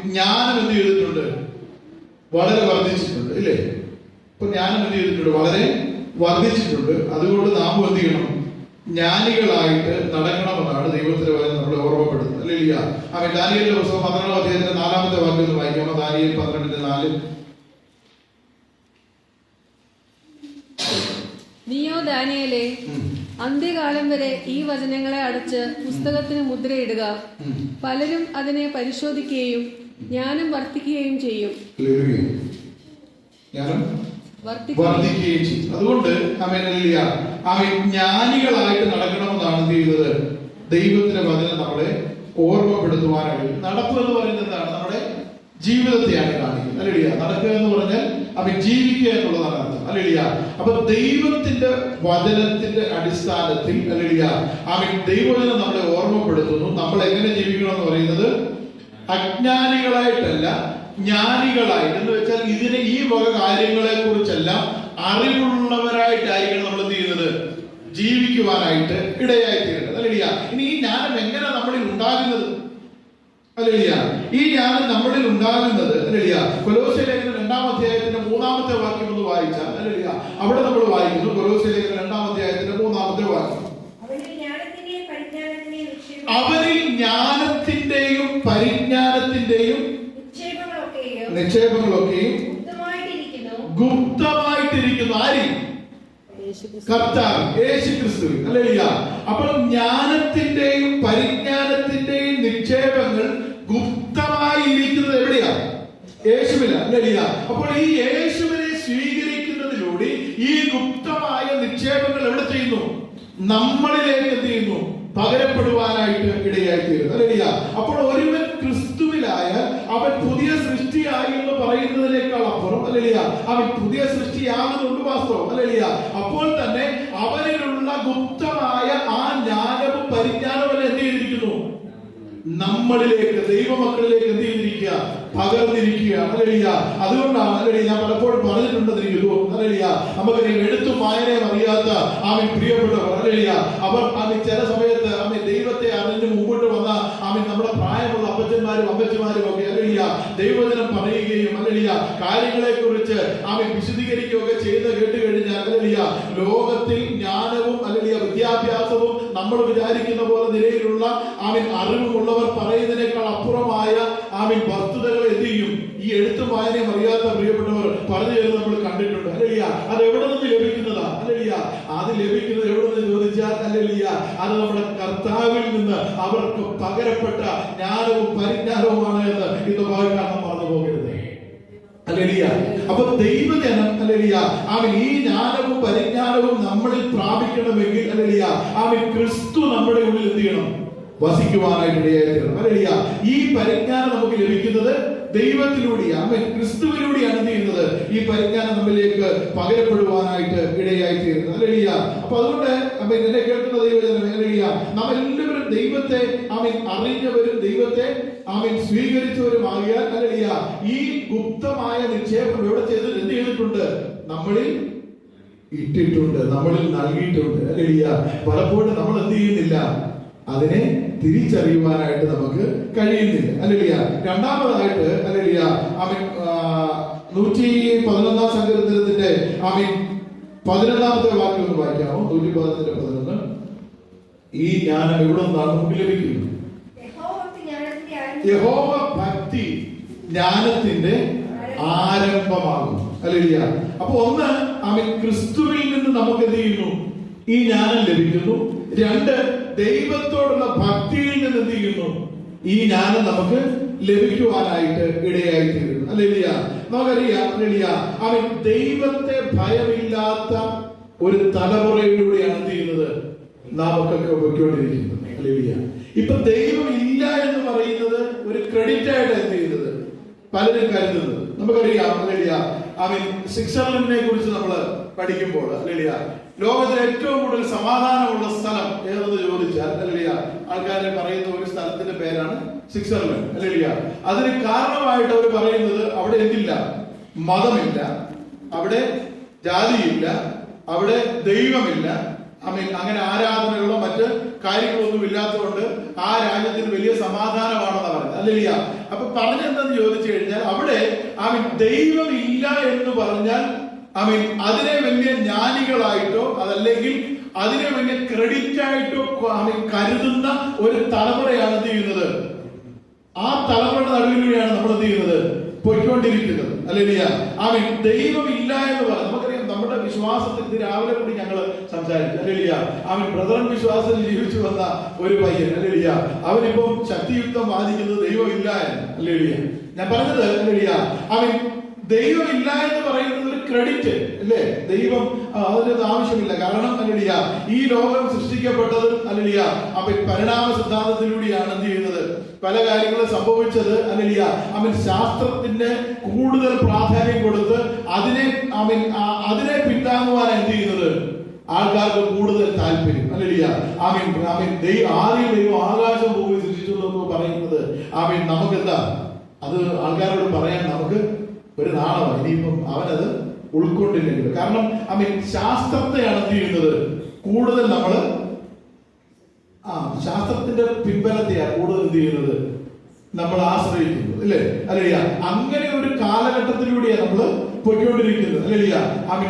ജ്ഞാനം എന്ത് ചെയ്തിട്ടുണ്ട്? വളരെ വർദ്ധിച്ചിട്ടുണ്ട്, ഇല്ലേ? ഇപ്പൊ ജ്ഞാനം എന്ത് ചെയ്തിട്ടുണ്ട്? വളരെ വർദ്ധിച്ചിട്ടുണ്ട്. അതുകൊണ്ട് നാം എന്ത് ചെയ്യണം? ജ്ഞാനികളായിട്ട് നടക്കണമെന്നാണ് ദൈവത്തിന്റെ വചനം നമ്മളെ ഓർമ്മപ്പെടുത്തുന്നത്, അല്ലേലിയ. ദാനിയേലിന്റെ പുസ്തകം 12-ാം അധ്യായത്തിന്റെ 4-ാമത്തെ വാക്യം ഒന്ന് വായിക്കാമോ? ദാനിയേൽ 12:4. നീയോ ദാനിയേലേ, അന്ത്യകാലം വരെ ഈ വചനങ്ങളെ അടച്ച് പുസ്തകത്തിന് മുദ്രയിടുക. പലരും അതിനെ പരിശോധിക്കുകയും ജ്ഞാനം വർദ്ധിക്കുകയും ചെയ്യും. വർദ്ധിക്കുകയും ചെയ്യും. അതുകൊണ്ട് ജ്ഞാനികളായിട്ട് നടക്കണമെന്നാണ് എന്ത് ചെയ്യുന്നത്? ദൈവത്തിന്റെ വചനം നമ്മളെ ഓർമ്മപ്പെടുത്തുവാനായിട്ട്. നടപ്പ് എന്ന് പറയുന്നത് എന്താണ്? നമ്മുടെ ജീവിതത്തെയാണ് കാണിക്കുന്നത്, അല്ലേലിയ. നടക്കുക എന്ന് പറഞ്ഞാൽ ജീവിക്കുക എന്നുള്ളതാണ് അർത്ഥം, അല്ലേലിയ. അപ്പൊ ദൈവത്തിന്റെ വചനത്തിന്റെ അടിസ്ഥാനത്തിൽ, അല്ലേലിയ, ദൈവവചനം നമ്മളെ ഓർമ്മപ്പെടുത്തുന്നു. നമ്മൾ എങ്ങനെ ജീവിക്കണം എന്ന് പറയുന്നത് അജ്ഞാനികളായിട്ടല്ല, ജ്ഞാനികളായിട്ട്. എന്ന് വെച്ചാൽ ഈ വക കാര്യങ്ങളെ കുറിച്ചെല്ലാം അറിവുള്ളവരായിട്ടായിരിക്കണം നമ്മൾ എന്ത് ചെയ്യുന്നത്? ജീവിക്കുവാനായിട്ട് ഇടയായി തീരുന്നത്, അല്ലേലിയ. ഇനി ഈ ജ്ഞാനം എങ്ങനെ നമ്മളിൽ ഉണ്ടാകുന്നത്? അല്ലേലിയ, ഈ ജ്ഞാനം നമ്മളിൽ ഉണ്ടാകുന്നത്, അല്ലേലിയ, കൊലോസ്യ ലേഖനം 2-ാം അധ്യായത്തിന്റെ 3-ാമത്തെ വാക്യം ഒന്ന് വായിച്ചാൽ, അല്ലേലിയ, അവിടെ നമ്മൾ വായിക്കുന്നു. കൊലോസ്യ ലേഖനം 2-ാം അധ്യായത്തിന്റെ 3-ാമത്തെ വാക്യം, അവരിൽ ജ്ഞാനത്തിന്റെയും പരിജ്ഞാനത്തിന്റെയും നിക്ഷേപങ്ങളൊക്കെയും ഗുപ്തമായിട്ടിരിക്കുന്നു. ആര്? കർത്താവ് യേശു ക്രിസ്തു, അല്ലേലിയ. അപ്പോൾ ജ്ഞാനത്തിന്റെയും പരിജ്ഞാനത്തിന്റെയും നിക്ഷേപങ്ങൾ ഗുപ്തമായി ഇരിക്കുന്നത് എവിടെയാ? യേശുവില, അല്ലേലിയ. അപ്പോൾ ഈ യേശുവിനെ സ്വീകരിക്കുന്നതിലൂടെ ഈ ഗുപ്തമായ നിക്ഷേപങ്ങൾ എവിടെ ചെയ്യുന്നു? നമ്മളിലേക്ക് എന്ത് ചെയ്യുന്നു? പകരപ്പെടുവാനായിട്ട് ഇടയായി തീരുന്നു, അല്ലേലിയ. അപ്പോൾ ഒരുവൻ ക്രിസ്തുവിലായാൽ അവൻ പുതിയ സൃഷ്ടിയായി എന്ന് പറയുന്നതിനേക്കാൾ അപ്പുറം, അല്ലേലിയ, അവൻ പുതിയ സൃഷ്ടിയാകുന്നുണ്ട്, വാസ്തവം, അല്ലേലിയ. അപ്പോൾ തന്നെ അവനിലുള്ള ഗുപ്തമായ ആ ജ്ഞാനവും പരിജ്ഞാനവും എന്ത് ചെയ്തിരിക്കുന്നു? നമ്മളിലേക്ക്, ദൈവമക്കളിലേക്ക് എന്ത് ചെയ്തിരിക്കുക? പകർന്നിരിക്കുക, അല്ലേലിയ. അതുകൊണ്ടാണ്, അല്ലേലിയ, ഞാൻ പലപ്പോഴും പറഞ്ഞിട്ടുണ്ടെന്ന് എനിക്ക് തോന്നുന്നു, അല്ലേലിയ, നമുക്കറിയാം, എഴുത്തും വായനയും അറിയാത്ത പ്രിയപ്പെട്ടവർ, അല്ലേലിയ, അവർ ചില സമയത്ത് ദൈവത്തെ അറിഞ്ഞ് മുമ്പോട്ട് വന്ന നമ്മുടെ പ്രായമുള്ള അപ്പച്ചന്മാരും അമ്മച്ചിമാരും ഒക്കെ, അല്ലേലിയ, ദൈവവചനം പറയുകയും, അല്ലേലിയ, കാര്യങ്ങളെ കുറിച്ച് വിശദീകരിക്കുകയൊക്കെ ചെയ്ത് കേട്ട് കഴിഞ്ഞാൽ, അല്ലേലിയ, ലോകത്തിൽ ജ്ഞാനവും, അല്ലേലിയ, വിദ്യാഭ്യാസവും നമ്മൾ വിചാരിക്കുന്ന പോലെ നിലയിലുള്ള അറിവുമുള്ളവർ പറയുന്നതിനേക്കാൾ അപ്പുറമായ വസ്തുതകൾ എന്ത് ചെയ്യും? ഈ ഈ എഴുത്തും വായനയും അറിയാത്ത പ്രിയപ്പെട്ടവർ പറഞ്ഞു തരുന്നത് നമ്മൾ കണ്ടിട്ടുണ്ട്. അല്ലേലിയ, അത് എവിടെ നിന്ന് ലഭിക്കുന്നതാ? അല്ലേലിയ, അത് ലഭിക്കുന്നത് എവിടെ നിന്ന് ചോദിച്ചാൽ അല്ലേലിയ, അത് നമ്മുടെ കർത്താവിൽ നിന്ന് അവർക്ക് പകരപ്പെട്ട ജ്ഞാനവും പരിജ്ഞാനവുമാണ് എന്ന് ഇത് വായിക്കാൻ മറന്നു പോകരുത്. ഹല്ലേലൂയ. അപ്പോൾ ദൈവജനം ഹല്ലേലൂയ ആമേൻ ഈ ജ്ഞാനവും പരിജ്ഞാനവും നമ്മളിൽ പ്രാപിക്കണമെങ്കിൽ ഹല്ലേലൂയ ആമേൻ ക്രിസ്തു നമ്മുടെ ഉള്ളിൽ എന്ത് ചെയ്യണം? വസിക്കുവാനായിട്ട് ഇടയായിത്തീരണം. ഹല്ലേലൂയ. ഈ പരിജ്ഞാനം നമുക്ക് ലഭിക്കുന്നത് ദൈവത്തിലൂടെയാണ്, ആമേൻ ക്രിസ്തുവിലൂടെയാണ് എന്ത് ചെയ്യുന്നത്? ഈ പരിജ്ഞാനം നമ്മളിലേക്ക് പകരപ്പെടുവാനായിട്ട് ഇടയായിത്തീരുന്നത്. ഹല്ലേലൂയ. അപ്പോൾ അതുകൊണ്ട് ആമേൻ എന്നെ കേൾക്കുന്ന ദൈവജനം ഹല്ലേലൂയ നാം എല്ലാവരും ദൈവത്തെ ആമേൻ അറിഞ്ഞവരും ദൈവത്തെ ആമേൻ സ്വീകരിച്ചവരുമാകിയാൽ ഹല്ലേലൂയ ഈ ഗുപ്തമായ നിക്ഷേപം എവിടെ എന്ത് ചെയ്തിട്ടുണ്ട്? നമ്മളിൽ ഇട്ടിട്ടുണ്ട്, നമ്മളിൽ നൽകിയിട്ടുണ്ട്. ഹല്ലേലൂയ. പലപ്പോഴും നമ്മൾ എന്ത് ചെയ്യുന്നില്ല? അതിനെ തിരിച്ചറിയുവാനായിട്ട് നമുക്ക് കഴിയുന്നില്ല. ഹല്ലേലൂയ. രണ്ടാമതായിട്ട് ഹല്ലേലൂയ ആമേൻ 111 സങ്കീർത്തനത്തിന്റെ ആമേൻ 11ാമത്തെ വാക്യം ഒന്ന് വായിക്കാമോ? 111 ഈ ജ്ഞാനം എവിടെ നിന്നാണ് നമുക്ക് ലഭിക്കുന്നത്? യഹോവ ഭക്തി ജ്ഞാനത്തിന്റെ ആരംഭമാകും. ഹല്ലേലൂയ. അപ്പൊ ഒന്ന് ആമേൻ ക്രിസ്തുവിൽ നിന്ന് നമുക്ക് എന്ത് ചെയ്യുന്നു? ഈ ജ്ഞാനം ലഭിക്കുന്നു. രണ്ട്, ദൈവത്തോടുള്ള ഭക്തിയിൽ നിന്ന് എന്ത് ചെയ്യുന്നു? ഈ ജ്ഞാനം നമുക്ക് ലഭിക്കുവാനായിട്ട് ഇടയായിത്തീരുന്നു. ഹല്ലേലൂയ. നമുക്കറിയാം ഹല്ലേലൂയ ആമേൻ ദൈവത്തെ ഭയമില്ലാത്ത ഒരു തലമുറയിലൂടെയാണ് എന്ത് ചെയ്യുന്നത്? നാം ഒക്കെ പൊയ്ക്കൊണ്ടിരിക്കുന്നത്. ഹല്ലേലൂയ. ഇപ്പൊ ദൈവം ഇല്ല എന്ന് പറയുന്നത് ഒരു ക്രെഡിറ്റ് ആയിട്ട് എന്ത് ചെയ്യുന്നത് പലരും കരുതുന്നത്. നമുക്കറിയാം ഹല്ലേലൂയ ആമേൻ സ്വിറ്റ്സർലൻഡിനെ കുറിച്ച് നമ്മൾ പഠിക്കുമ്പോൾ ഹല്ലേലൂയ ലോകത്തിലെ ഏറ്റവും കൂടുതൽ സമാധാനമുള്ള സ്ഥലം ഏതെന്ന് ചോദിച്ചാൽ ഹല്ലേലൂയ ആൾക്കാരെ പറയുന്ന ഒരു സ്ഥലത്തിന്റെ പേരാണ് സ്വിറ്റ്സർലൻഡ്. ഹല്ലേലൂയ. അതിന് കാരണമായിട്ട് അവർ പറയുന്നത് അവിടെ എന്തില്ല? മതമില്ല, അവിടെ ജാതിയില്ല, അവിടെ ദൈവമില്ല, ആമേൻ അങ്ങനെ ആരാധനകളോ മറ്റ് കാര്യങ്ങളൊന്നും ഇല്ലാത്തതുകൊണ്ട് ആ രാജ്യത്തിന് വലിയ സമാധാനമാണെന്ന് പറയുന്നത്. ഹല്ലേലൂയ. അപ്പൊ പറഞ്ഞെന്തെന്ന് ചോദിച്ചു കഴിഞ്ഞാൽ അവിടെ ആമേൻ ദൈവം ഇല്ല എന്ന് പറഞ്ഞാൽ ആമേൻ അതിനെ വലിയ ജ്ഞാനികളായിട്ടോ അതല്ലെങ്കിൽ അതിനെ വലിയ ക്രെഡിറ്റ് ആയിട്ടോ ആമേൻ കരുതുന്ന ഒരു തലമുറയാണ് എന്ത് ചെയ്യുന്നത്? ആ തലമുറയുടെ നടുവിലൂടെയാണ് നമ്മൾ എന്ത് ചെയ്യുന്നത്? പോയിക്കൊണ്ടിരിക്കുന്നത്. ഹല്ലേലൂയ. ആമേൻ ദൈവം ഇല്ല എന്ന് പറഞ്ഞു. നമുക്കറിയാം നമ്മുടെ വിശ്വാസത്തിൽ ഇത് രാവിലെ കൂടി ഞങ്ങൾ സംസാരിച്ചു. ഹല്ലേലൂയ. ആമേൻ ബ്രദറൻ വിശ്വാസത്തിൽ ജീവിച്ചു വന്ന ഒരു പയ്യൻ. ഹല്ലേലൂയ. അവനിപ്പം ശക്തിയുക്തം വാദിക്കുന്നത് ദൈവം ഇല്ല എന്ന്. ഹല്ലേലൂയ. ഞാൻ പറഞ്ഞത് ഹല്ലേലൂയ ആമേൻ ദൈവം ഇല്ല എന്ന് പറയുന്നത് ഒരു ക്രെഡിറ്റ് അല്ലേ? ദൈവം അതിനൊന്നും ആവശ്യമില്ല. കാരണം ഹല്ലേലൂയ ഈ ലോകം സൃഷ്ടിക്കപ്പെട്ടത് ഹല്ലേലൂയ അവൻ പരിണാമ സിദ്ധാന്തത്തിലൂടെയാണ് എന്ത് ചെയ്യുന്നത്? പല കാര്യങ്ങളും സംഭവിച്ചത് ഹല്ലേലൂയ അവൻ ശാസ്ത്രത്തിന്റെ കൂടുതൽ പ്രാധാന്യം കൊടുത്ത് അതിനെ പിന്താങ്ങുവാനാണ് എന്ത് ചെയ്യുന്നത്? ആൾക്കാർക്ക് കൂടുതൽ താല്പര്യം. ഹല്ലേലൂയ. ആമേൻ ആദ്യം ദൈവം ആകാശം ഭൂമി സൃഷ്ടിച്ചു എന്ന് പറയുന്നത് ആമേൻ നമുക്കെന്താ അത് ആൾക്കാരോട് പറയാൻ നമുക്ക് ഒരു നാളമാണ്. ഇനിയിപ്പം അവനത് ഉൾക്കൊണ്ടില്ലെങ്കിൽ കാരണം ശാസ്ത്രത്തെയാണ് എന്ത് ചെയ്യുന്നത്? കൂടുതൽ നമ്മള് ശാസ്ത്രത്തിന്റെ പിൻബലത്തെയാണ് കൂടുതൽ എന്ത് ചെയ്യുന്നത്? നമ്മൾ ആശ്രയിക്കുന്നത് അല്ലേ? അല്ലല്ല അങ്ങനെ ഒരു കാലഘട്ടത്തിലൂടെയാണ് നമ്മള് പൊയ്ക്കൊണ്ടിരിക്കുന്നത്. അല്ലല്ല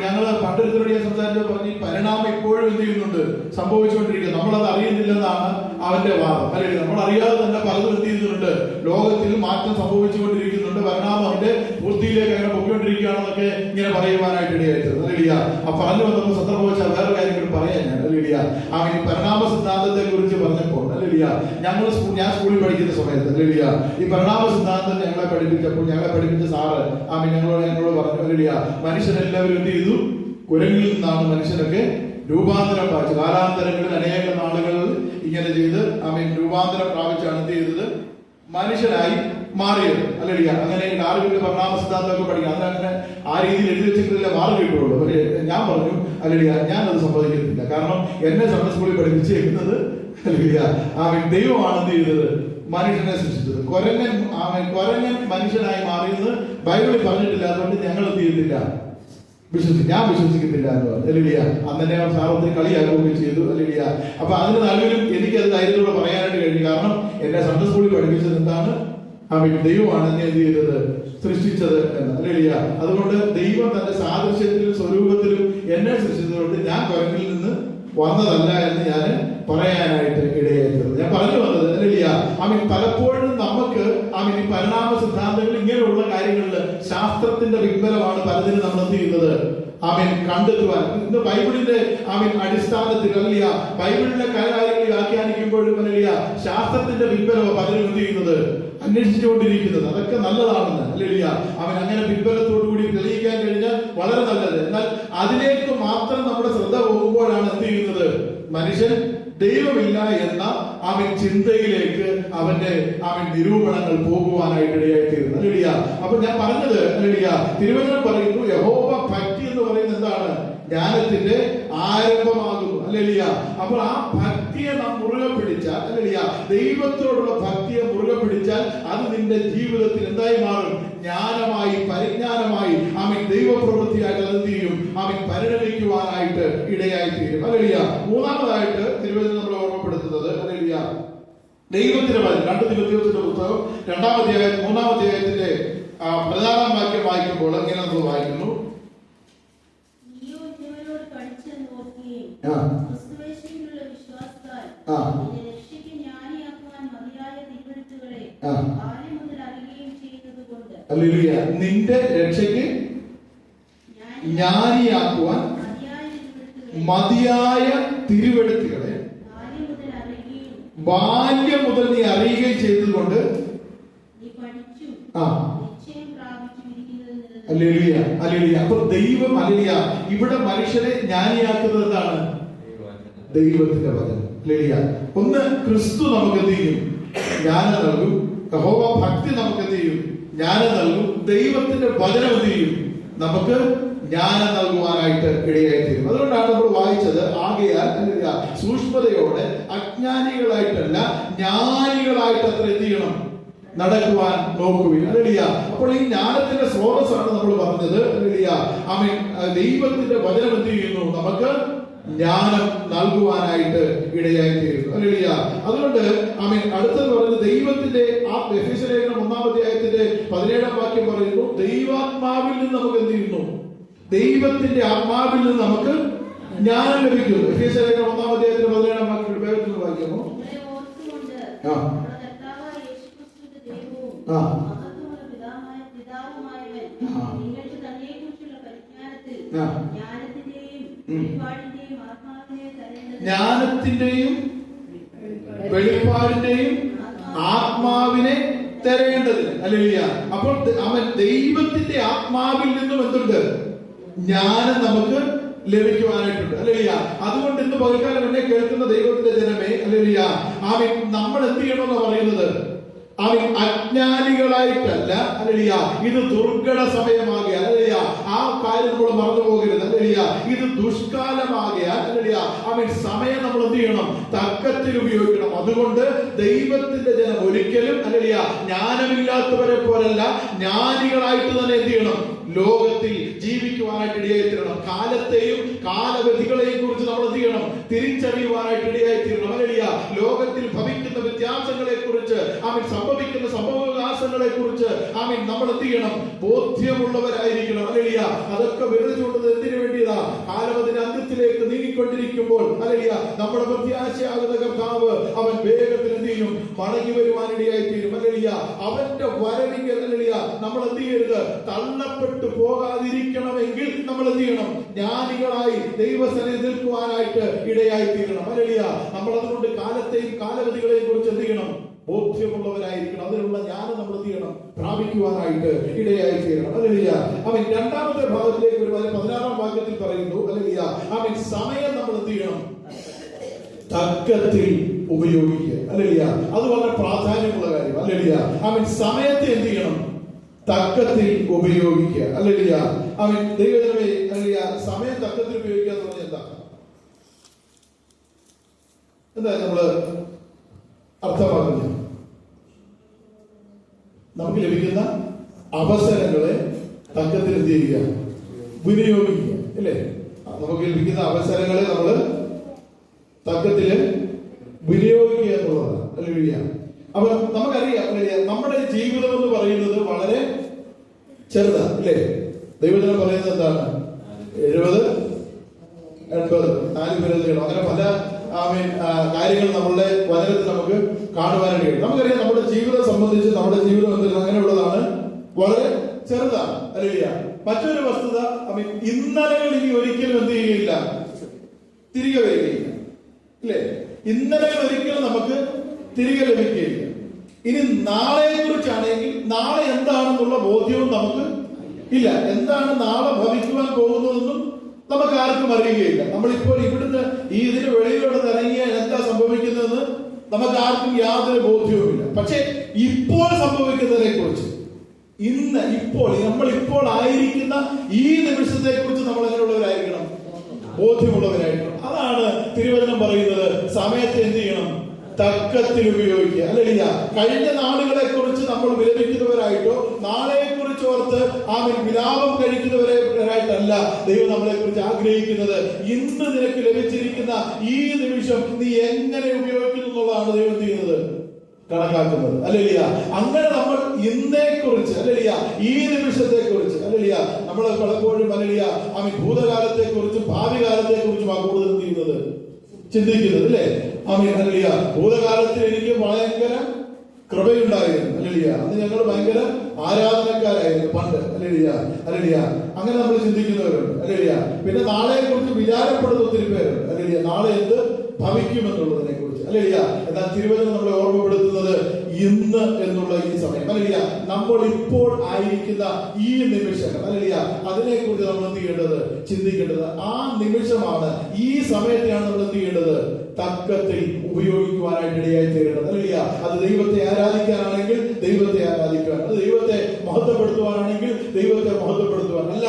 ഞങ്ങള് പണ്ടൊരുത്തരോട് ഞാൻ സംസാരിച്ചപ്പോൾ പറഞ്ഞ് പരിണാമം ഇപ്പോഴും എന്ത് ചെയ്യുന്നുണ്ട്? സംഭവിച്ചുകൊണ്ടിരിക്കുന്നത്. നമ്മളത് അറിയുന്നില്ലെന്നാണ് അവന്റെ വാദം. അല്ലെങ്കിൽ നമ്മൾ അറിയാതെ തന്നെ പലതും എന്ത് ചെയ്യുന്നുണ്ട്? ലോകത്തിൽ മാറ്റം സംഭവിച്ചുകൊണ്ടിരിക്കുന്നുണ്ട്. പരിണാമം അവന്റെ പൂർത്തിയിലേക്ക് അങ്ങനെ പൊയ്ക്കൊണ്ടിരിക്കുകയാണെന്നൊക്കെ ഇങ്ങനെ പറയുവാനായിട്ട് ഇടയായിട്ടത്. അല്ലല്ല പറഞ്ഞു വന്നപ്പോൾ സന്ദർഭം വെച്ചാൽ വേറെ കാര്യങ്ങൾ പറയാൻ ഞാൻ അല്ലല്ല പരിണാമ സിദ്ധാന്തത്തെ കുറിച്ച് പറഞ്ഞപ്പോൾ അല്ലല്ല ഞാൻ സ്കൂളിൽ പഠിക്കുന്ന സമയത്ത് അല്ലല്ല ഈ പരിണാമ സിദ്ധാന്തം ഞങ്ങളെ പഠിപ്പിച്ച സാറ് ഞങ്ങളോട് പറഞ്ഞു അല്ലല്ല മനുഷ്യരെല്ലാവരും എന്ത് ചെയ്തു? കുരങ്ങിൽ നിന്നാണ് മനുഷ്യരൊക്കെ രൂപാന്തരം പ്രാപിച്ചു. കാലാന്തരങ്ങളിൽ അനേക നാളുകൾ ഇങ്ങനെ ചെയ്ത് രൂപാന്തരം പ്രാപിച്ചാണ് എന്ത് ചെയ്തത്? മനുഷ്യനായി മാറിയത്. അല്ലല്ല അങ്ങനെ ആളുകളുടെ പരിണാമ സിദ്ധാന്തമൊക്കെ പഠിക്കാം. അതിനങ്ങനെ ആ രീതിയിൽ എഴുതി വെച്ചിട്ടില്ല മാറി കിട്ടുള്ളൂ. പക്ഷേ ഞാൻ പറഞ്ഞു അല്ലല്ല ഞാനത് സമ്മതിക്കുന്നില്ല. കാരണം എന്നെ സൺഡേ സ്കൂളിൽ പഠിപ്പിച്ചിരിക്കുന്നത് അല്ലല്ല ദൈവമാണ് എന്ത് ചെയ്തത്? മനുഷ്യനെ സൃഷ്ടിച്ചത്. കുരങ്ങൻ മനുഷ്യനായി മാറിയെന്ന് ബൈബിളിൽ പറഞ്ഞിട്ടില്ല. അതുകൊണ്ട് ഞങ്ങൾ എന്ത് ചെയ്തില്ല? ഞാൻ വിശ്വസിക്കുന്നില്ല എന്ന് പറഞ്ഞു. അല്ലേലിയ അന്നെ സാറൊത്തിരി കളിയാക്കുകയും ചെയ്തു. അല്ലേലിയ അപ്പൊ അതിന് നടുവിലും എനിക്കത് ധൈര്യത്തോടെ പറയാനായിട്ട് കഴിഞ്ഞു. കാരണം എന്നെ സൺഡേ സ്കൂളിൽ പഠിപ്പിച്ചത് എന്താണ്? ദൈവമാണ് എന്നെ എന്ത് ചെയ്തത്? സൃഷ്ടിച്ചത് എന്ന്. അല്ലേലിയ അതുകൊണ്ട് ദൈവം തന്റെ സാദൃശ്യത്തിലും സ്വരൂപത്തിലും എന്നെ സൃഷ്ടിച്ചതുകൊണ്ട് ഞാൻ കുരങ്ങിൽ നിന്ന് വന്നതല്ല എന്ന് ഞാൻ പറയാനായിട്ട് ഇടയായിരുന്നത്. ഞാൻ പറഞ്ഞു വന്നത് അല്ലേലിയ പലപ്പോഴും നമുക്ക് ഈ പരിണാമ സിദ്ധാന്തങ്ങൾ ഇങ്ങനെയുള്ള കാര്യങ്ങളിൽ ശാസ്ത്രത്തിന്റെ പിൻബലമാണ് പലതിനും നമ്മൾ എന്ത് ചെയ്യുന്നത് കണ്ടെത്തുവാൻ. ഇന്ന് ബൈബിളിന്റെ അടിസ്ഥാനത്തിൽ അല്ല, ബൈബിളിന്റെ കാര്യങ്ങൾ വ്യാഖ്യാനിക്കുമ്പോഴും അല്ല, ശാസ്ത്രത്തിന്റെ പിൻബലം പലരും എന്ത് ചെയ്യുന്നത് അന്വേഷിച്ചുകൊണ്ടിരിക്കുന്നത്. അതൊക്കെ നല്ലതാണെന്ന് അല്ലില്ല. അങ്ങനെ പിൻബലത്തോടു കൂടി തെളിയിക്കാൻ കഴിഞ്ഞാൽ വളരെ നല്ലത്. എന്നാൽ അതിലേക്ക് മാത്രം നമ്മുടെ ശ്രദ്ധ പോകുമ്പോഴാണ് എന്ത് ചെയ്യുന്നത്, മനുഷ്യൻ ദൈവമില്ല എന്ന ചിന്തയിലേക്ക് അവന്റെ നിരൂപണങ്ങൾ പോകുവാനായിട്ട് ഇടയായിത്തീരുന്നു അല്ലില്ല. അപ്പൊ ഞാൻ പറഞ്ഞത് അല്ലില്ല, തിരുവചനം പറയുന്നു യഹോവ ഭക്തി എന്ന് പറയുന്നത് എന്താണ്, ജ്ഞാനത്തിന്റെ ആരംഭമാകുന്നു അല്ലില്ല. അപ്പോൾ ആ ഭക്തിയെ നാം മുറുകെ പിടിച്ചാൽ അല്ലില്ല, ദൈവത്തോടുള്ള ഭക്തിയെ മുറുകെ പിടിച്ചാൽ അത് നിന്റെ ജീവിതത്തിൽ എന്തായി മാറും, ജ്ഞാനമായി പരിജ്ഞാനമായി ദൈവപ്രവൃത്തിയായിട്ട് അത് എന്ത് ചെയ്യും, പരിണമിക്കുവാനായിട്ട് ഇടയായിത്തീരും അല്ലില്ല. മൂന്നാമതായിട്ട് തിരുവചനം നമ്മളെ ഓർമ്മപ്പെടുത്തുന്നത് അല്ലില്ല, ദൈവത്തിന്റെ വചനം. 2 തിമോഥെയോസിന്റെ പുസ്തകം 2-ാം അധ്യായം 3-ാം അധ്യായത്തിന്റെ 14-ാം വാക്യം വായിക്കുമ്പോൾ ഇങ്ങനെ നമ്മൾ വായിക്കുന്നു, നിന്റെ രക്ഷയ്ക്ക് ജ്ഞാനിയാക്കുവാൻ മതിയായ തിരുവെഴുത്തുകളെ ബാല്യം മുതൽ നീ അറിയുകയും ചെയ്തതുകൊണ്ട് അല്ലേലൂയ അല്ലേലൂയ. അപ്പൊ ദൈവം അല്ലേലൂയ ഇവിടെ മനുഷ്യനെ ജ്ഞാനിയാക്കുന്നത് എന്താണ്, ദൈവത്തിന്റെ വചനം അല്ലേലൂയ. ഒന്ന് ക്രിസ്തു നമുക്ക് എന്ത് ചെയ്യും, ജ്ഞാനം നൽകും. യഹോവ ഭക്തി നമുക്ക് എന്ത് ചെയ്യും, ജ്ഞാനം നൽകും. ദൈവത്തിന്റെ വചനം എന്ത് ചെയ്യും, നമുക്ക് ജ്ഞാനം നൽകുവാനായിട്ട് ഇടയായിത്തീരും. അതുകൊണ്ടാണ് നമ്മൾ വായിച്ചത്, ആകയാൽ സൂക്ഷ്മതയോടെ അജ്ഞാനികളായിട്ടല്ല ജ്ഞാനികളായിട്ട് അത്ര എന്ത് ചെയ്യണം, നടക്കുവാൻ നോക്കുവിൻ അല്ലേലൂയ. അപ്പോൾ ഈ ജ്ഞാനത്തിന്റെ സ്രോതസ്സാണ് നമ്മൾ പറഞ്ഞത് അല്ലേലൂയ. ദൈവത്തിന്റെ വചനം എന്ത് ചെയ്യുന്നു, നമുക്ക് ജ്ഞാനം നൽകുവാനായിട്ട് ഇടയായിത്തീരുന്നു അല്ലേലൂയ. അതുകൊണ്ട് അടുത്തത് പറയുന്നത് ദൈവത്തിന്റെ എഫെസ്യ ലേഖനം 1-ാം അധ്യായത്തിന്റെ 17-ാം വാക്യം പറയുന്നു, ദൈവാത്മാവിൽ നിന്ന് നമുക്ക് എന്ത് ചെയ്യുന്നു, ദൈവത്തിന്റെ ആത്മാവിൽ നിന്ന് നമുക്ക് ജ്ഞാനം ലഭിക്കുന്നു. എഫെസ്യ ലേഖനം 1-ാം അധ്യായത്തിന്റെ 17-ാം വാക്യം വേഗത്തിൽ വായിക്കുന്നു. ജ്ഞാനത്തിന്റെയും വെളിപ്പാടിന്റെയും ആത്മാവിനെ തരേണ്ടതിന് അല്ലേലൂയ. അപ്പോൾ അവൻ ദൈവത്തിന്റെ ആത്മാവിൽ നിന്നും എന്തുണ്ട്, ജ്ഞാനം നമുക്ക് ലഭിക്കുവാനായിട്ടുണ്ട് അല്ലേലൂയ. അതുകൊണ്ട് ഇന്ന് പകൽക്കാലം എന്നെ കേൾക്കുന്ന ദൈവത്തിന്റെ ജനമേ അല്ലേലൂയ, നമ്മൾ എന്ത് ചെയ്യണമെന്ന് പറയുന്നത്, അജ്ഞാനികളായിട്ടല്ല അല്ലേലൂയ. ഇത് ദുർഘട സമയമാകിയാൽ അല്ലേലൂയ, ആ കാര്യം നമ്മൾ മറന്നു പോകരുത് അല്ലേലൂയ. ഇത് ദുഷ്കാലമാകിയാൽ അല്ലേലൂയ, സമയം നമ്മൾ എന്ത് ചെയ്യണം, തക്കത്തിൽ ഉപയോഗിക്കണം. അതുകൊണ്ട് ദൈവത്തിന്റെ ജനം ഒരിക്കലും അല്ലേലൂയ ജ്ഞാനമില്ലാത്തവരെ പോലല്ല, ജ്ഞാനികളായിട്ട് തന്നെ എന്ത് ചെയ്യണം, ലോകത്തിൽ ജീവിക്കുവാനായിട്ട് ഇടയായിത്തീരണം. കാലത്തെയും കാലവിധികളെയും കുറിച്ച് നമ്മൾ എന്ത് ചെയ്യണം, തിരിച്ചറിയുവാനായിട്ട് ഇടയായിത്തീരണം അല്ലേലൂയ. ലോകത്തിൽ ഭവിക്കുന്ന വ്യത്യാസങ്ങളെ കുറിച്ച് സംഭവിക്കുന്ന സംഭവവികാസങ്ങളെ കുറിച്ച് നമ്മൾ എന്ത് ചെയ്യണം, ബോധ്യമുള്ളവരായിരിക്കണം അല്ലേലൂയ. അതൊക്കെ വെറുതെ ചൂണ്ടുന്നത് എന്തിനു വേണ്ടിയതാ, കാലം അതിന്റെ അന്ത്യത്തിലേക്ക് നീങ്ങിക്കൊണ്ടിരിക്കുമ്പോൾ അല്ലേലൂയ നമ്മുടെ പ്രത്യാശയാകുന്ന കർത്താവ് അവൻ വേഗത്തിൽ എന്ത് ചെയ്യും, മടങ്ങി വരുവാനിടയായിത്തീരും അല്ലേലൂയ. അവന്റെ വരവിങ്കൽ അല്ലേലൂയ നമ്മൾ എന്ത് ചെയ്യരുത്, തള്ളപ്പെട്ടു പോകാതിരിക്കണമെങ്കിൽ നമ്മൾ എന്ത് ചെയ്യണം, ജ്ഞാനികളായി ദൈവസന്നിധിയിൽ നിൽക്കുവാനായിട്ട് ഇടയായിത്തീരണം അല്ലേലൂയ. നമ്മൾ അതുകൊണ്ട് കാലത്തെയും കാലഗതികളെയും കുറിച്ച് എന്ത് ചെയ്യണം, ബോധ്യമുള്ളവരായിരിക്കണം. അതിനുള്ള ജ്ഞാനം നമ്മൾ എന്ത് ചെയ്യണം, പ്രാപിക്കുവാനായിട്ട് ഇടയായിത്തീരണം അല്ലേലൂയ. രണ്ടാമത്തെ ഭാഗത്തിലേക്ക് വരുമ്പോൾ 16-ാം വാക്യത്തിൽ പറയുന്നു അല്ലേലൂയ, സമയം നമ്മൾ എന്ത് ചെയ്യണം, തക്കത്തിൽ ഉപയോഗിക്കുക അല്ലേലൂയ. അത് വളരെ പ്രാധാന്യമുള്ള കാര്യം അല്ലേലൂയ. സമയത്തെ എന്ത് ചെയ്യണം, തക്കത്തിൽ ഉപയോഗിക്കുക അല്ലേലൂയ. ദൈവജനമേ അല്ലേലൂയ, സമയം തക്കത്തിൽ ഉപയോഗിക്കുക എന്ന് പറഞ്ഞാൽ എന്താ നമ്മള് അർത്ഥമാക്കുന്നത്, നമുക്ക് ലഭിക്കുന്ന അവസരങ്ങളെ തക്കത്തിൽ എന്ത് ചെയ്യുക, വിനിയോഗിക്കുക അല്ലേ. നമുക്ക് ലഭിക്കുന്ന അവസരങ്ങളെ നമ്മൾ തക്കത്തില് വിനിയോഗിക്കുക എന്നുള്ളതാണ് അല്ലേലൂയ. അപ്പൊ നമുക്കറിയാം അല്ലേലൂയ, നമ്മുടെ ജീവിതം എന്ന് പറയുന്നത് വളരെ ചെറുതാണ് അല്ലേ. ദൈവജനം പറയുന്നത് എന്താണ്, 70, 80, 4 പേര് അങ്ങനെ പല കാര്യങ്ങൾ നമ്മളുടെ വചനത്തിൽ നമുക്ക് കാണുവാനായിട്ട് കഴിയും. നമുക്കറിയാം നമ്മുടെ ജീവിതം സംബന്ധിച്ച് നമ്മുടെ ജീവിതം അങ്ങനെയുള്ളതാണ്, വളരെ ചെറുതാണ് മറ്റൊരു വസ്തുത ഇന്നലകൾ ഇനി ഒരിക്കലും എന്ത് ചെയ്യുകയില്ല, തിരികെ വരികയില്ല. ഇല്ലേ? ഇന്നലകൾ ഒരിക്കലും നമുക്ക് തിരികെ ലഭിക്കുകയില്ല. ഇനി നാളെയെ കുറിച്ചാണെങ്കിൽ നാളെ എന്താണെന്നുള്ള ബോധ്യവും നമുക്ക് ഇല്ല. എന്താണ് നാളെ ഭവിക്കുവാൻ പോകുന്നതെന്നും നമുക്ക് ആർക്കും അറിയുകയില്ല. നമ്മളിപ്പോൾ ഇവിടുന്ന് ഇതിന് വെളിയിലോട്ട് ഇറങ്ങിയാൽ എന്താ സംഭവിക്കുന്നതെന്ന് നമുക്ക് ആർക്കും യാതൊരു ബോധ്യവുമില്ല. പക്ഷെ ഇപ്പോൾ സംഭവിക്കുന്നതിനെ കുറിച്ച്, ഇപ്പോൾ നമ്മളിപ്പോൾ ആയിരിക്കുന്ന ഈ നിമിഷത്തെ കുറിച്ച് നമ്മൾ എങ്ങനെയുള്ളവരായിരിക്കണം? ബോധ്യമുള്ളവരായിരിക്കണം. അതാണ് തിരുവചനം പറയുന്നത്, സമയത്ത് എന്ത് ചെയ്യണം? തക്കത്തിൽ ഉപയോഗിക്കുക. അല്ലെ? കഴിഞ്ഞ നാളുകളെ കുറിച്ച് നമ്മൾ വിലപിക്കുന്നവരായിട്ടോ നാളെയെ കുറിച്ച് ഓർത്ത് വിലാപം കഴിക്കുന്നവരായിട്ടല്ല ദൈവം നമ്മളെ കുറിച്ച് ആഗ്രഹിക്കുന്നത്. ഇന്ന് നിനക്ക് ലഭിച്ചിരിക്കുന്ന ഈ നിമിഷം നീ എങ്ങനെ ഉപയോഗിക്കുന്നു എന്നുള്ളതാണ് ദൈവം ചെയ്യുന്നത്, കണക്കാക്കുന്നത്. അല്ലെ? അങ്ങനെ നമ്മൾ ഇന്നേ കുറിച്ച്, അല്ലെ, ഈ നിമിഷത്തെ കുറിച്ച്, അല്ലെ, നമ്മൾ പലപ്പോഴും ഭൂതകാലത്തെ കുറിച്ചും ഭാവി കാലത്തെ കുറിച്ചുമാണ് കൂടുതൽ ചെയ്യുന്നത്, ചിന്തിക്കുന്നത്. അല്ലേ? അല്ലെ? ഭൂതകാലത്തിൽ എനിക്ക് ഭയങ്കര കൃപയുണ്ടായിരുന്നു. അല്ലെ? അന്ന് ഞങ്ങൾ ഭയങ്കര ആരാധനക്കാരായിരുന്നു പണ്ട്. അല്ലെ? അങ്ങനെ നമ്മൾ ചിന്തിക്കുന്നവരുണ്ട്. അല്ലെ? പിന്നെ നാളെയെ കുറിച്ച് വിചാരപ്പെടുന്ന ഒത്തിരി പേരുണ്ട്. അല്ലെ? നാളെ എന്ത് ഭവിക്കുമെന്നുള്ളതിനെ കുറിച്ച്. അല്ലെ? എന്നാൽ തിരുവചനം നമ്മളെ ഓർമ്മപ്പെടുത്തുന്നത് ഇന്ന് എന്നുള്ള ഈ സമയം. അല്ലെ? നമ്മൾ ഇപ്പോൾ ആയിരിക്കുന്ന ഈ നിമിഷങ്ങൾ, അല്ലെ, അതിനെ കുറിച്ച് നമ്മൾ എന്ത് ചെയ്യേണ്ടത്? ചിന്തിക്കേണ്ടത്. ആ നിമിഷമാണ്, ഈ സമയത്തെയാണ് നമ്മൾ എന്ത് ചെയ്യേണ്ടത്? തക്കത്തിൽ ഉപയോഗിക്കുവാനായിട്ട് ഇടയായി തീരേണ്ടത്. അല്ലെ? അത് ദൈവത്തെ ആരാധിക്കാനാണെങ്കിൽ ദൈവത്തെ ആരാധിക്കുവാൻ, അത് ദൈവത്തെ മഹത്വപ്പെടുത്തുവാനാണെങ്കിൽ ദൈവത്തെ മഹത്വപ്പെടുത്തുവാൻ അല്ല.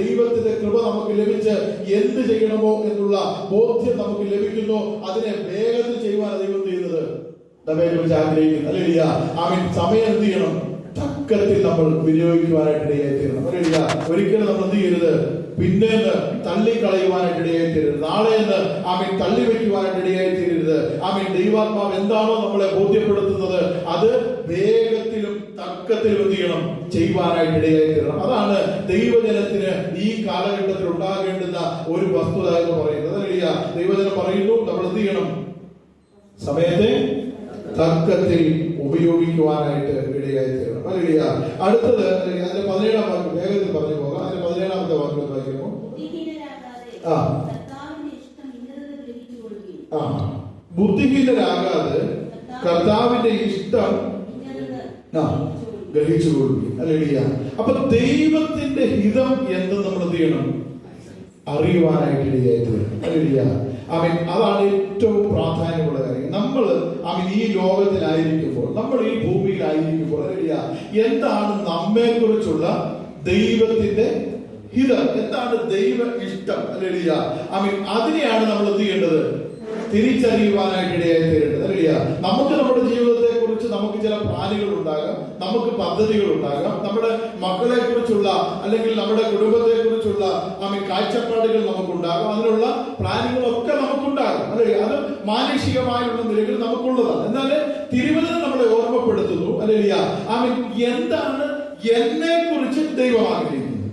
ദൈവത്തിന്റെ കൃപ നമുക്ക് ലഭിച്ച് എന്ത് ചെയ്യണമോ എന്നുള്ള ബോധ്യം നമുക്ക് ലഭിക്കുന്നു, അതിനെ വേഗത്തിൽ ചെയ്യുവാനാണ് ദൈവം ചെയ്യുന്നത്, നമ്മെ കുറിച്ച് ആഗ്രഹിക്കുന്നു. അല്ലെ? സമയം എന്ത് ചെയ്യണം? തക്കത്തിൽ നമ്മൾ വിനിയോഗിക്കുവാനായിട്ട് ഇടയായി തീരണം. അല്ലെ? ഒരിക്കലും നമ്മൾ എന്ത് ചെയ്യരുത്? പിന്നേന്ന് തള്ളിക്കളയുവാനായിട്ട് ഇടയായി തീരരുത്. നാളെന്ന് തള്ളി വെക്കുവാനായിട്ട് ഇടയായി തീരരുത്. ദൈവാത്മാവ് എന്താണോ നമ്മളെ ബോധ്യപ്പെടുത്തുന്നത് അത് വേഗത്തിലും തക്കത്തിലും എന്ത് ചെയ്യണം? ചെയ്യുവാനായിട്ട് ഇടയായി തീരണം. അതാണ് ദൈവജനത്തിന് ഈ കാലഘട്ടത്തിൽ ഉണ്ടാകേണ്ടുന്ന ഒരു വസ്തുത എന്ന് പറയുന്നത്. അല്ലെ? ദൈവജനം പറയുന്നു നമ്മൾ എന്ത് ചെയ്യണം? സമയത്തെ തക്കത്തിൽ ഉപയോഗിക്കുവാനായിട്ട് ഇടയായി തീരണം. അല്ലെ? അടുത്തത് അതിന്റെ 17-ാം വാക്യം വേഗത്തിൽ പറഞ്ഞു പോകാം. അതിന്റെ 17-ാമത്തെ വാക്യം വായിക്കുമോ? ബുദ്ധിഹീനരാകാതെ കർത്താവിന്റെ ഇഷ്ടം ഗ്രഹിച്ചുകൊള്ളുക. അല്ലെ? അപ്പൊ ദൈവത്തിന്റെ ഹിതം എന്ത് നമ്മൾ എന്ത് ചെയ്യണം? അറിയുവാനായിട്ട് ഇടയായി തീരണം. അല്ലെ? അതാണ് ഏറ്റവും പ്രാധാന്യമുള്ള കാര്യം. നമ്മൾ ഈ ലോകത്തിലായിരിക്കുമ്പോൾ, നമ്മൾ ഈ ഭൂമിയിലായിരിക്കുമ്പോൾ, അല്ലെ, എന്താണ് നമ്മെ കുറിച്ചുള്ള ദൈവത്തിന്റെ ഹിതം, എന്താണ് ദൈവ ഇഷ്ടം, അല്ലെ? അതിനെയാണ് നമ്മൾ എന്ത് ചെയ്യേണ്ടത്? തിരിച്ചറിയുവാനായിട്ട് ഇടയായി തീരേണ്ടത്. അല്ലെ? നമുക്ക് നമ്മുടെ ജീവിതത്തെ കുറിച്ച് നമുക്ക് ചില പ്ലാനുകൾ ഉണ്ടാകാം, നമുക്ക് പദ്ധതികൾ ഉണ്ടാകാം, നമ്മുടെ മക്കളെ കുറിച്ചുള്ള അല്ലെങ്കിൽ നമ്മുടെ കുടുംബത്തെ കുറിച്ചുള്ള കാഴ്ചപ്പാടുകൾ നമുക്കുണ്ടാകും, അതിനുള്ള പ്ലാനുകളൊക്കെ നമുക്കുണ്ടാകും. അല്ലെ? അത് മാനുഷികമായുള്ള നിലയിൽ നമുക്കുള്ളതാണ്. എന്നാൽ തിരുവചനം നമ്മളെ ഓർമ്മപ്പെടുത്തുന്നു, അല്ലെ, എന്താണ് എന്നെ കുറിച്ച് ദൈവം ആഗ്രഹിക്കുന്നത്,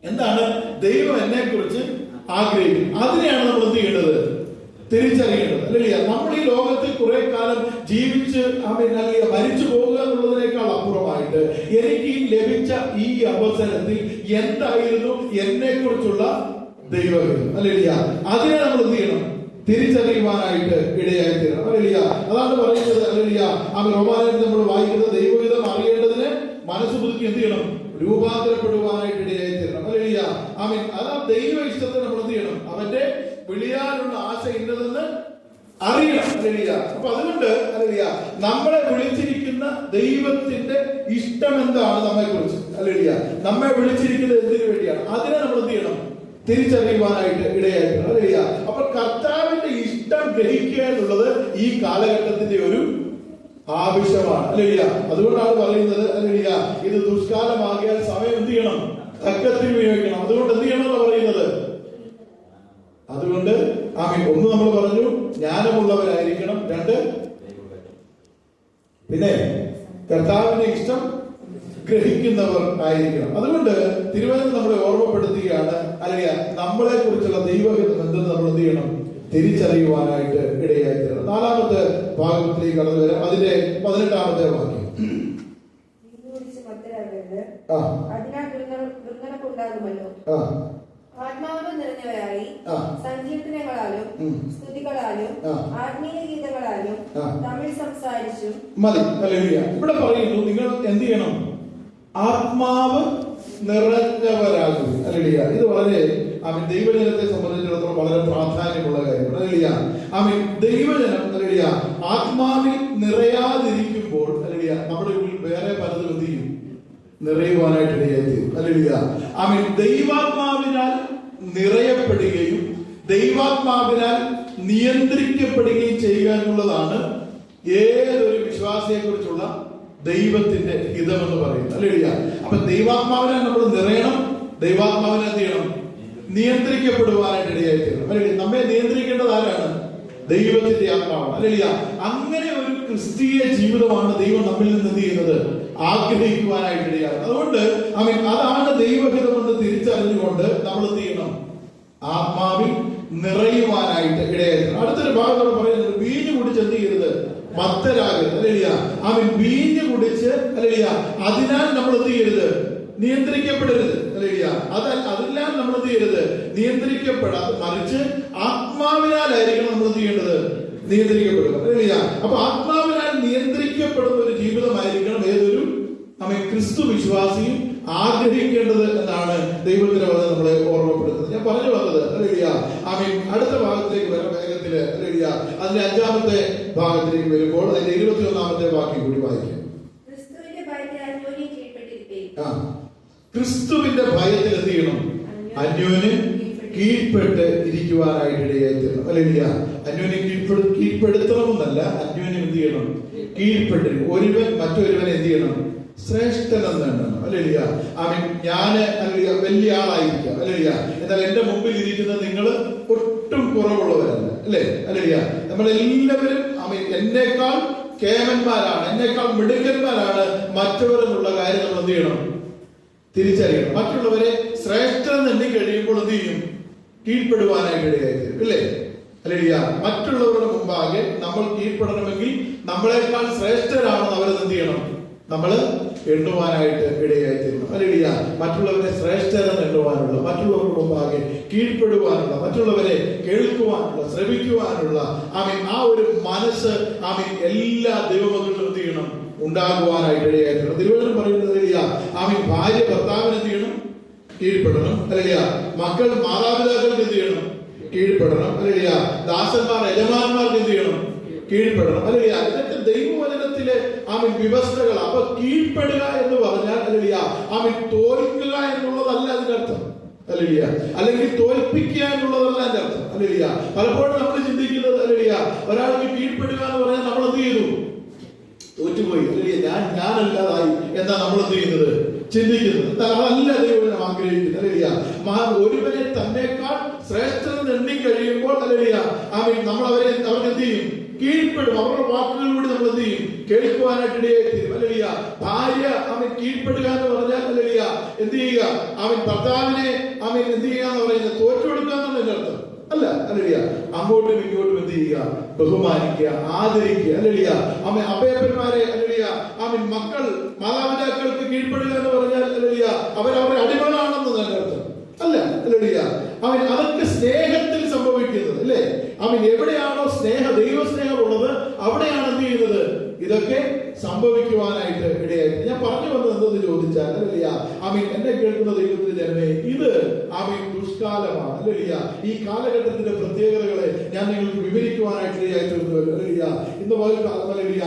എന്താണ് ദൈവം എന്നെ കുറിച്ച് ആഗ്രഹിക്കുന്നത്, അതിനെയാണ് നമ്മൾ എന്ത് ചെയ്യേണ്ടത്? തിരിച്ചറിയേണ്ടത്. അല്ലെ? നമ്മൾ ഈ ലോകത്തിൽ കുറെ കാലം ജീവിച്ച് മരിച്ചു പോകുക എന്നുള്ളതിനേക്കാൾ അപ്പുറമായിട്ട് എനിക്ക് ഈ ലഭിച്ച ഈ അവസരത്തിൽ എന്തായിരുന്നു എന്നെ കുറിച്ചുള്ള ദൈവഹിതം, അല്ലെ? അതിനെ നമ്മൾ എന്ത് ചെയ്യണം? തിരിച്ചറിയുവാനായിട്ട് ഇടയായി തീരണം. അല്ലെ? അതാണ് പറയുന്നത്. അല്ലെ? റോമാലയത്തിൽ നമ്മൾ വായിക്കുന്നത് ദൈവഹിതം അറിയേണ്ടതിന് മനസ്സ് പുതുക്കി എന്ത് ചെയ്യണം? രൂപാന്തരപ്പെടുവാനായിട്ട് ഇടയായി തീരണം. അല്ലെ? അതാ ദൈവ ഇഷ്ടത്തെ നമ്മൾ എന്ത് ചെയ്യണം? അവന്റെ വിളിയാനുള്ള ആശ ഇന്നതെന്ന് അറിയണം. അല്ലെ? അപ്പൊ അതുകൊണ്ട് അല്ലെ, നമ്മളെ വിളിച്ചിരിക്കുന്ന ദൈവത്തിന്റെ ഇഷ്ടം എന്താണ് നമ്മെ കുറിച്ച്, അല്ലെ? നമ്മെ വിളിച്ചിരിക്കുന്നത് എന്തിനു വേണ്ടിയാണ്, അതിനെ നമ്മൾ എന്ത് ചെയ്യണം? തിരിച്ചറിയുവാനായിട്ട് ഇടയായിട്ടുണ്ട്. അല്ലെ? അപ്പൊ കർത്താവിന്റെ ഇഷ്ടം ഗ്രഹിക്കുക എന്നുള്ളത് ഈ കാലഘട്ടത്തിന്റെ ഒരു ആവശ്യമാണ്. അല്ലെ? അതുകൊണ്ടാണ് പറയുന്നത്, അല്ലെ, ഇത് ദുഷ്കാലമാകിയാൽ സമയം എന്ത് ചെയ്യണം? തക്കത്തിൽ വിനിയോഗിക്കണം. അതുകൊണ്ട് എന്ത് ചെയ്യണം എന്ന് പറയുന്നത്. അതുകൊണ്ട് ഒന്ന് നമ്മൾ പറഞ്ഞു ജ്ഞാനമുള്ളവരായിരിക്കണം, രണ്ട് പിന്നെ കർത്താവിന്റെ ഇഷ്ടം ഗ്രഹിക്കുന്നവർ ആയിരിക്കണം. അതുകൊണ്ട് തിരുവചനം നമ്മളെ ഓർമ്മപ്പെടുത്തുകയാണ്, അല്ലെങ്കിൽ നമ്മളെ കുറിച്ചുള്ള ദൈവഹിതം എന്തെന്ന് നമ്മൾ എന്ത് ചെയ്യണം? തിരിച്ചറിയുവാനായിട്ട് ഇടയായി തീരണം. 4-ാമത്തെ ഭാഗത്തിലേക്ക് കടന്നു വരാം. അതിന്റെ 18-ാമത്തെ വാക്യം. അതിനാൽ നിങ്ങൾക്കുണ്ടാകുമല്ലോ. ആ ആത്മാവ് നിറഞ്ഞവരായി ആ സങ്കീർത്തനങ്ങളാലും സ്തുതികളാലും ആത്മീയ ഗീതങ്ങളാലും തമിഴ് സംസാരിച്ചും മതി. ഹല്ലേലൂയ. ഇവിടെ പറയുന്നു നിങ്ങൾ എന്ത് ചെയ്യണം? ആത്മാവ് നിറഞ്ഞവരാകും. ഹല്ലേലൂയ. ഇത് വളരെ ദൈവജനത്തെ സംബന്ധിച്ചിടത്തോളം വളരെ പ്രാധാന്യമുള്ള കാര്യമാണ്. ഹല്ലേലൂയ. ദൈവജനം ഹല്ലേലൂയ ആത്മാവിൽ നിറയാതിരിക്കുമ്പോൾ ഹല്ലേലൂയ നമ്മുടെ ഉള്ളിൽ വേറെ പലതും എന്ത് ചെയ്യും? നിറയുവാനായിട്ട് ഇടയായിത്തീരും. ഹല്ലേലൂയ. ദൈവാത്മാവിനാൽ നിറയപ്പെടുകയും ദൈവാത്മാവിനാൽ നിയന്ത്രിക്കപ്പെടുകയും ചെയ്യുക എന്നുള്ളതാണ് ഏതൊരു വിശ്വാസിയെ കുറിച്ചുള്ള ദൈവത്തിന്റെ ഹിതമെന്ന് പറയുന്നത്. ഹല്ലേലൂയ. അപ്പൊ ദൈവാത്മാവിനാൽ നമ്മൾ നിറയണം. ദൈവാത്മാവിനെ എന്ത് ചെയ്യണം? നിയന്ത്രിക്കപ്പെടുവാനായിട്ട് ഇടയായിത്തീരണം. ഹല്ലേലൂയ. നമ്മെ നിയന്ത്രിക്കേണ്ടത് ആരാണ്? ദൈവത്തിന്റെ ആത്മാവാണ്. ഹല്ലേലൂയ. അങ്ങനെ ഒരു ക്രിസ്തീയ ജീവിതമാണ് ദൈവം നമ്മിൽ നിന്ന് എന്ത് ചെയ്യുന്നത്? ആഗ്രഹിക്കുവാനായിട്ട് ഇടയാകുന്നത്. അതുകൊണ്ട് അതാണ് ദൈവഹിതമെന്ന് തിരിച്ചറിഞ്ഞുകൊണ്ട് നമ്മൾ എന്ത് ചെയ്യണം? ആത്മാവിൽ നിറയുവാനായിട്ട് ഇടയായിരുന്നു. അടുത്തൊരു ഭാഗത്തോട് പറയുന്നത് വീഞ്ഞു കുടിച്ച് എന്ത് ചെയ്യരുത്? മത്തരാകരുത്. ഹല്ലേലൂയ. വീഞ്ഞു കുടിച്ച് ഹല്ലേലൂയ അതിനാൽ നമ്മൾ എന്ത് ചെയ്യരുത്? നിയന്ത്രിക്കപ്പെടരുത്. ഹല്ലേലൂയ. അതിനാൽ നമ്മൾ എന്ത് ചെയ്യരുത്? നിയന്ത്രിക്കപ്പെടാതെ മറിച്ച് ആത്മാവിനാലായിരിക്കണം നമ്മൾ എന്ത് ചെയ്യേണ്ടത്? നിയന്ത്രിക്കപ്പെടുക. ഹല്ലേലൂയ. അപ്പൊ ആത്മാവിനാൽ നിയന്ത്രിക്കപ്പെടുന്ന ഒരു ജീവിതമായിരിക്കണം ഏതൊരു ക്രിസ്തു വിശ്വാസിയും ആഗ്രഹിക്കേണ്ടത് എന്നാണ് ദൈവത്തിന്റെ വചനം നമ്മളെ ഓർമ്മപ്പെടുത്തുന്നത്. ഞാൻ പറഞ്ഞു വന്നത് ഹല്ലേലൂയ അടുത്ത ഭാഗത്തിലേക്ക് വരാം വേഗത്തില്. ഹല്ലേലൂയ. അതിന്റെ 5-ാമത്തെ ഭാഗത്തിലേക്ക് വരുമ്പോൾ അതിന്റെ 21-ാമത്തെ വാക്യം കൂടി വായിക്കാം. ക്രിസ്തുവിന്റെ ഭയത്തിൽ എന്ത് ചെയ്യണം? അന്യോന്യം കീഴ്പ്പെട്ട് ഇരിക്കുവാനായിട്ട് ഇടയായിത്തീരണം. ഹല്ലേലൂയ. അന്യോന്യം കീഴ്പ്പെടുത്തണമെന്നല്ല, അന്യോന്യം എന്ത് ചെയ്യണം? കീഴ്പ്പെട്ട് ഒരുവൻ മറ്റൊരുവനെ എന്ത് ചെയ്യണം? ശ്രേഷ്ഠനെന്ന് എണ്ണണം. ഹല്ലേലൂയ. ഞാന് ഹല്ലേലൂയ വലിയ ആളായിരിക്കാം. ഹല്ലേലൂയ. എന്നാൽ എന്റെ മുമ്പിൽ ഇരിക്കുന്ന നിങ്ങൾ ഒട്ടും കുറവുള്ളവരല്ല. അല്ലേ? ഹല്ലേലൂയ. നമ്മളെല്ലാവരും എന്നേക്കാൾ കേമന്മാരാണ്, എന്നേക്കാൾ മിടുക്കന്മാരാണ് മറ്റവരെന്നുള്ള കാര്യം നമ്മൾ എന്ത് ചെയ്യണം? തിരിച്ചറിയണം. മറ്റുള്ളവരെ ശ്രേഷ്ഠൻ എണ്ണി കഴിയുമ്പോൾ എന്ത് ചെയ്യും? കീഴ്പ്പെടുവാനായിട്ട് ഇടയായിത്തീരും. ഇല്ലേ? ഹല്ലേലൂയ. മറ്റുള്ളവരുടെ മുമ്പാകെ നമ്മൾ കീഴ്പ്പെടണമെങ്കിൽ നമ്മളെക്കാൾ ശ്രേഷ്ഠരാണെന്ന് അവരെന്ത് ചെയ്യണം? നമ്മൾ എണ്ണുവാനായിട്ട് ഇടയായിത്തീരണം. ഹല്ലേലൂയ. മറ്റുള്ളവരെ ശ്രേഷ്ഠരെന്ന് എണ്ണുവാനുള്ള, മറ്റുള്ളവരുടെ മുമ്പാകെ കീഴ്പ്പെടുവാനുള്ള, മറ്റുള്ളവരെ കേൾക്കുവാനുള്ള, ശ്രമിക്കുവാനുള്ള ആ ഒരു മനസ്സ് എല്ലാ ദൈവമക്കളിലും എന്ത് ചെയ്യണം? ഉണ്ടാകുവാനായിട്ട് ഇടയായിത്തീരണം. തിരുവചനം പറയുന്നത് ഭാര്യ ഭർത്താവിന് എന്ത് ചെയ്യണം? കീഴ്പ്പെടണം. ഹല്ലേലൂയ. മക്കൾ മാതാപിതാക്കൾക്ക് എന്ത് ചെയ്യണം? കീഴ്പ്പെടണം. ഹല്ലേലൂയ. ദാസന്മാർ യജമാനന്മാർക്ക് എന്ത് ചെയ്യണം? കീഴ്പ്പെടണം. ഹല്ലേലൂയ. ഇതൊക്കെ ദൈവവചനത്തിലെ വ്യവസ്ഥകൾ. അപ്പൊ കീഴ്പ്പെടുക എന്ന് പറഞ്ഞാൽ ഹല്ലേലൂയ തോൽക്കുക എന്നുള്ളതല്ല അതിനർത്ഥം. ഹല്ലേലൂയ. അല്ലെങ്കിൽ തോൽപ്പിക്കുക എന്നുള്ളതല്ല അതിന്റെ അർത്ഥം. ഹല്ലേലൂയ. പലപ്പോഴും നമ്മൾ ചിന്തിക്കുന്നത് ഹല്ലേലൂയ ഒരാൾക്ക് കീഴ്പ്പെടുക എന്ന് പറഞ്ഞാൽ നമ്മൾ എന്ത് ചെയ്തു? തോറ്റുപോയി. ഹല്ലേലൂയ. ഞാനല്ലാതായി എന്നാ നമ്മൾ എന്ത് ചെയ്യുന്നത്? ചിന്തിക്കുന്നത്. അതല്ല ദൈവം ആഗ്രഹിക്കുന്നത്. ഹല്ലേലൂയ. ഒരുവനെ തന്നേക്കാൾ ശ്രേഷ്ഠനെന്ന് എണ്ണി കഴിയുമ്പോൾ ഹല്ലേലൂയ നമ്മൾ അവർക്ക് എന്ത് ചെയ്യും? കീഴ്പ്പെടും. അവരുടെ വാക്കുകളിലൂടെ നമ്മൾ എന്ത് ചെയ്യും? കേൾക്കുവാനായിട്ട് ഇടയായിത്തീരും. ഹല്ലേലൂയ. ഭാര്യ കീഴ്പ്പെടുക എന്ന് പറഞ്ഞാൽ ഹല്ലേലൂയ എന്ത് ചെയ്യുക? ഭർത്താവിനെ എന്ത് ചെയ്യുക എന്ന് പറയുന്നത് തോറ്റുകൊടുക്കുക എന്നതിന്റെ അർത്ഥം അല്ല. ഹല്ലേലൂയ. അങ്ങോട്ടും ഇങ്ങോട്ടും എന്ത് ചെയ്യുക? ബഹുമാനിക്കുക, ആദരിക്കുക. ഹല്ലേലൂയ. അപ്പയപ്പന്മാരെ ഹല്ലേലൂയ മക്കൾ മാതാപിതാക്കൾക്ക് കീഴ്പ്പെടുക എന്ന് പറഞ്ഞാൽ ഹല്ലേലൂയ അവരവരുടെ അടിമകളാണെന്ന് തന്നെ അർത്ഥം അല്ല. ഹല്ലേലൂയ. അതൊക്കെ സ്നേഹത്തിൽ സംഭവിക്കുന്നത്. അല്ലേ? എവിടെയാണോ ദൈവസ്നേഹം ഉള്ളത് അവിടെയാണ് എന്ത് ചെയ്യുന്നത്? ഇതൊക്കെ സംഭവിക്കുവാനായിട്ട് ഇടയായിട്ട്. ഞാൻ പറഞ്ഞു വന്നത് എന്തെന്ന് ചോദിച്ചാൽ ഹല്ലേലൂയ എന്നെ കേൾക്കുന്ന ദൈവത്തിന്റെ ജനമേ, ഇത് ദുഷ്കാലമാണ്. ഹല്ലേലൂയ. ഈ കാലഘട്ടത്തിന്റെ പ്രത്യേകതകളെ ഞാൻ നിങ്ങൾക്ക് വിവരിക്കുവാനായിട്ട് ഇടയായിട്ടുണ്ട്. ഹല്ലേലൂയ. ഇന്ന് ഹല്ലേലൂയ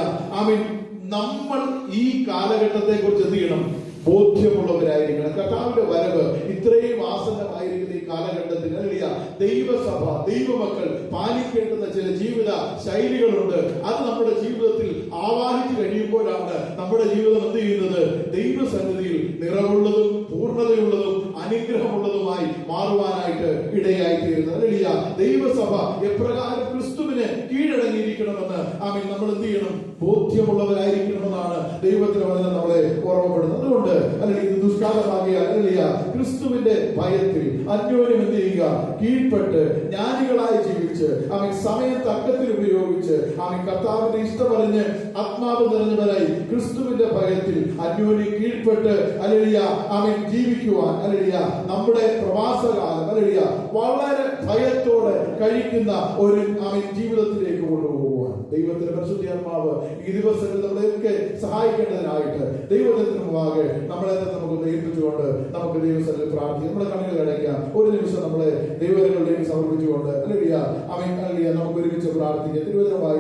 നമ്മൾ ഈ കാലഘട്ടത്തെ കുറിച്ച് എന്ത് ചെയ്യണം? ബോധ്യമുള്ളവരായിരിക്കണം. കർത്താവിന്റെ വരവ് ഇത്രയും ആസന്നമായിരിക്കുന്ന ഈ കാലഘട്ടത്തിൽ ഹല്ലേലൂയ ദൈവസഭ, ദൈവമക്കൾ പാലിക്കേണ്ടുന്ന ചില ജീവിത ശൈലികളുണ്ട്. അത് നമ്മുടെ ജീവിതത്തിൽ ആവാഹിച്ചു കഴിയുമ്പോഴാണ് നമ്മുടെ ജീവിതം എന്ത് ചെയ്യുന്നത്? ദൈവസന്നിധിയിൽ നിറവുള്ളതും പൂർണ്ണതയുള്ളതും അനുഗ്രഹമുള്ളതുമായി മാറുവാനായിട്ട് ഇടയായിത്തീരുന്നത്. ഹല്ലേലൂയ. ദൈവസഭ എപ്രകാരം ക്രിസ്തുവിന് കീഴടങ്ങിയിരിക്കണമെന്ന് നമ്മൾ എന്ത് ചെയ്യണം? ബോധ്യമുള്ളവരായിരിക്കണമെന്നാണ് ദൈവത്തിന്റെ വചനം നമ്മളെ ഓർമ്മപ്പെടുന്നത്. അതുകൊണ്ട് അല്ലെങ്കിൽ ഇത് ദുഷ്കാലമാകിയാൽ ക്രിസ്തുവിന്റെ ഭയത്തിൽ അന്യോന്യം എന്ത് ചെയ്യുക? കീഴ്പ്പെട്ട് ജ്ഞാനികളായി ജീവിച്ച് അവൻ സമയം തക്കത്തിൽ ഉപയോഗിച്ച് അവൻ കർത്താവിന്റെ ഇഷ്ടമറിഞ്ഞ് ആത്മാവ് നിറഞ്ഞവരായി ക്രിസ്തുവിന്റെ ഭയത്തിൽ അന്യോന്യം കീഴ്പ്പെട്ട് അവൻ ജീവിക്കുവാൻ നമ്മുടെ പ്രവാസകാലം വളരെ ഭയത്തോടെ കഴിക്കുന്ന ഒരു അവൻ ജീവിതത്തിലേക്ക് കൊണ്ടുപോകുവാൻ ദൈവത്തിന്റെ പരിശുദ്ധാത്മാവ് ഈ ദിവസങ്ങളിൽ നമ്മളെയൊക്കെ സഹായിക്കേണ്ടതിനായിട്ട് ദൈവത്തിന് മുമ്പാകെ നമ്മളെ നമുക്ക് ഏൽപ്പിച്ചുകൊണ്ട് നമുക്ക് ദൈവസ്ഥലിൽ പ്രാർത്ഥിക്കാം. നമ്മുടെ കണ്ണുകൾ അടയ്ക്കാം. ഒരു നിമിഷം നമ്മളെ ദൈവങ്ങളിലേക്ക് സമർപ്പിച്ചുകൊണ്ട് നമുക്ക് ഒരുമിച്ച് പ്രാർത്ഥിക്കാം. തിരുവചനമായി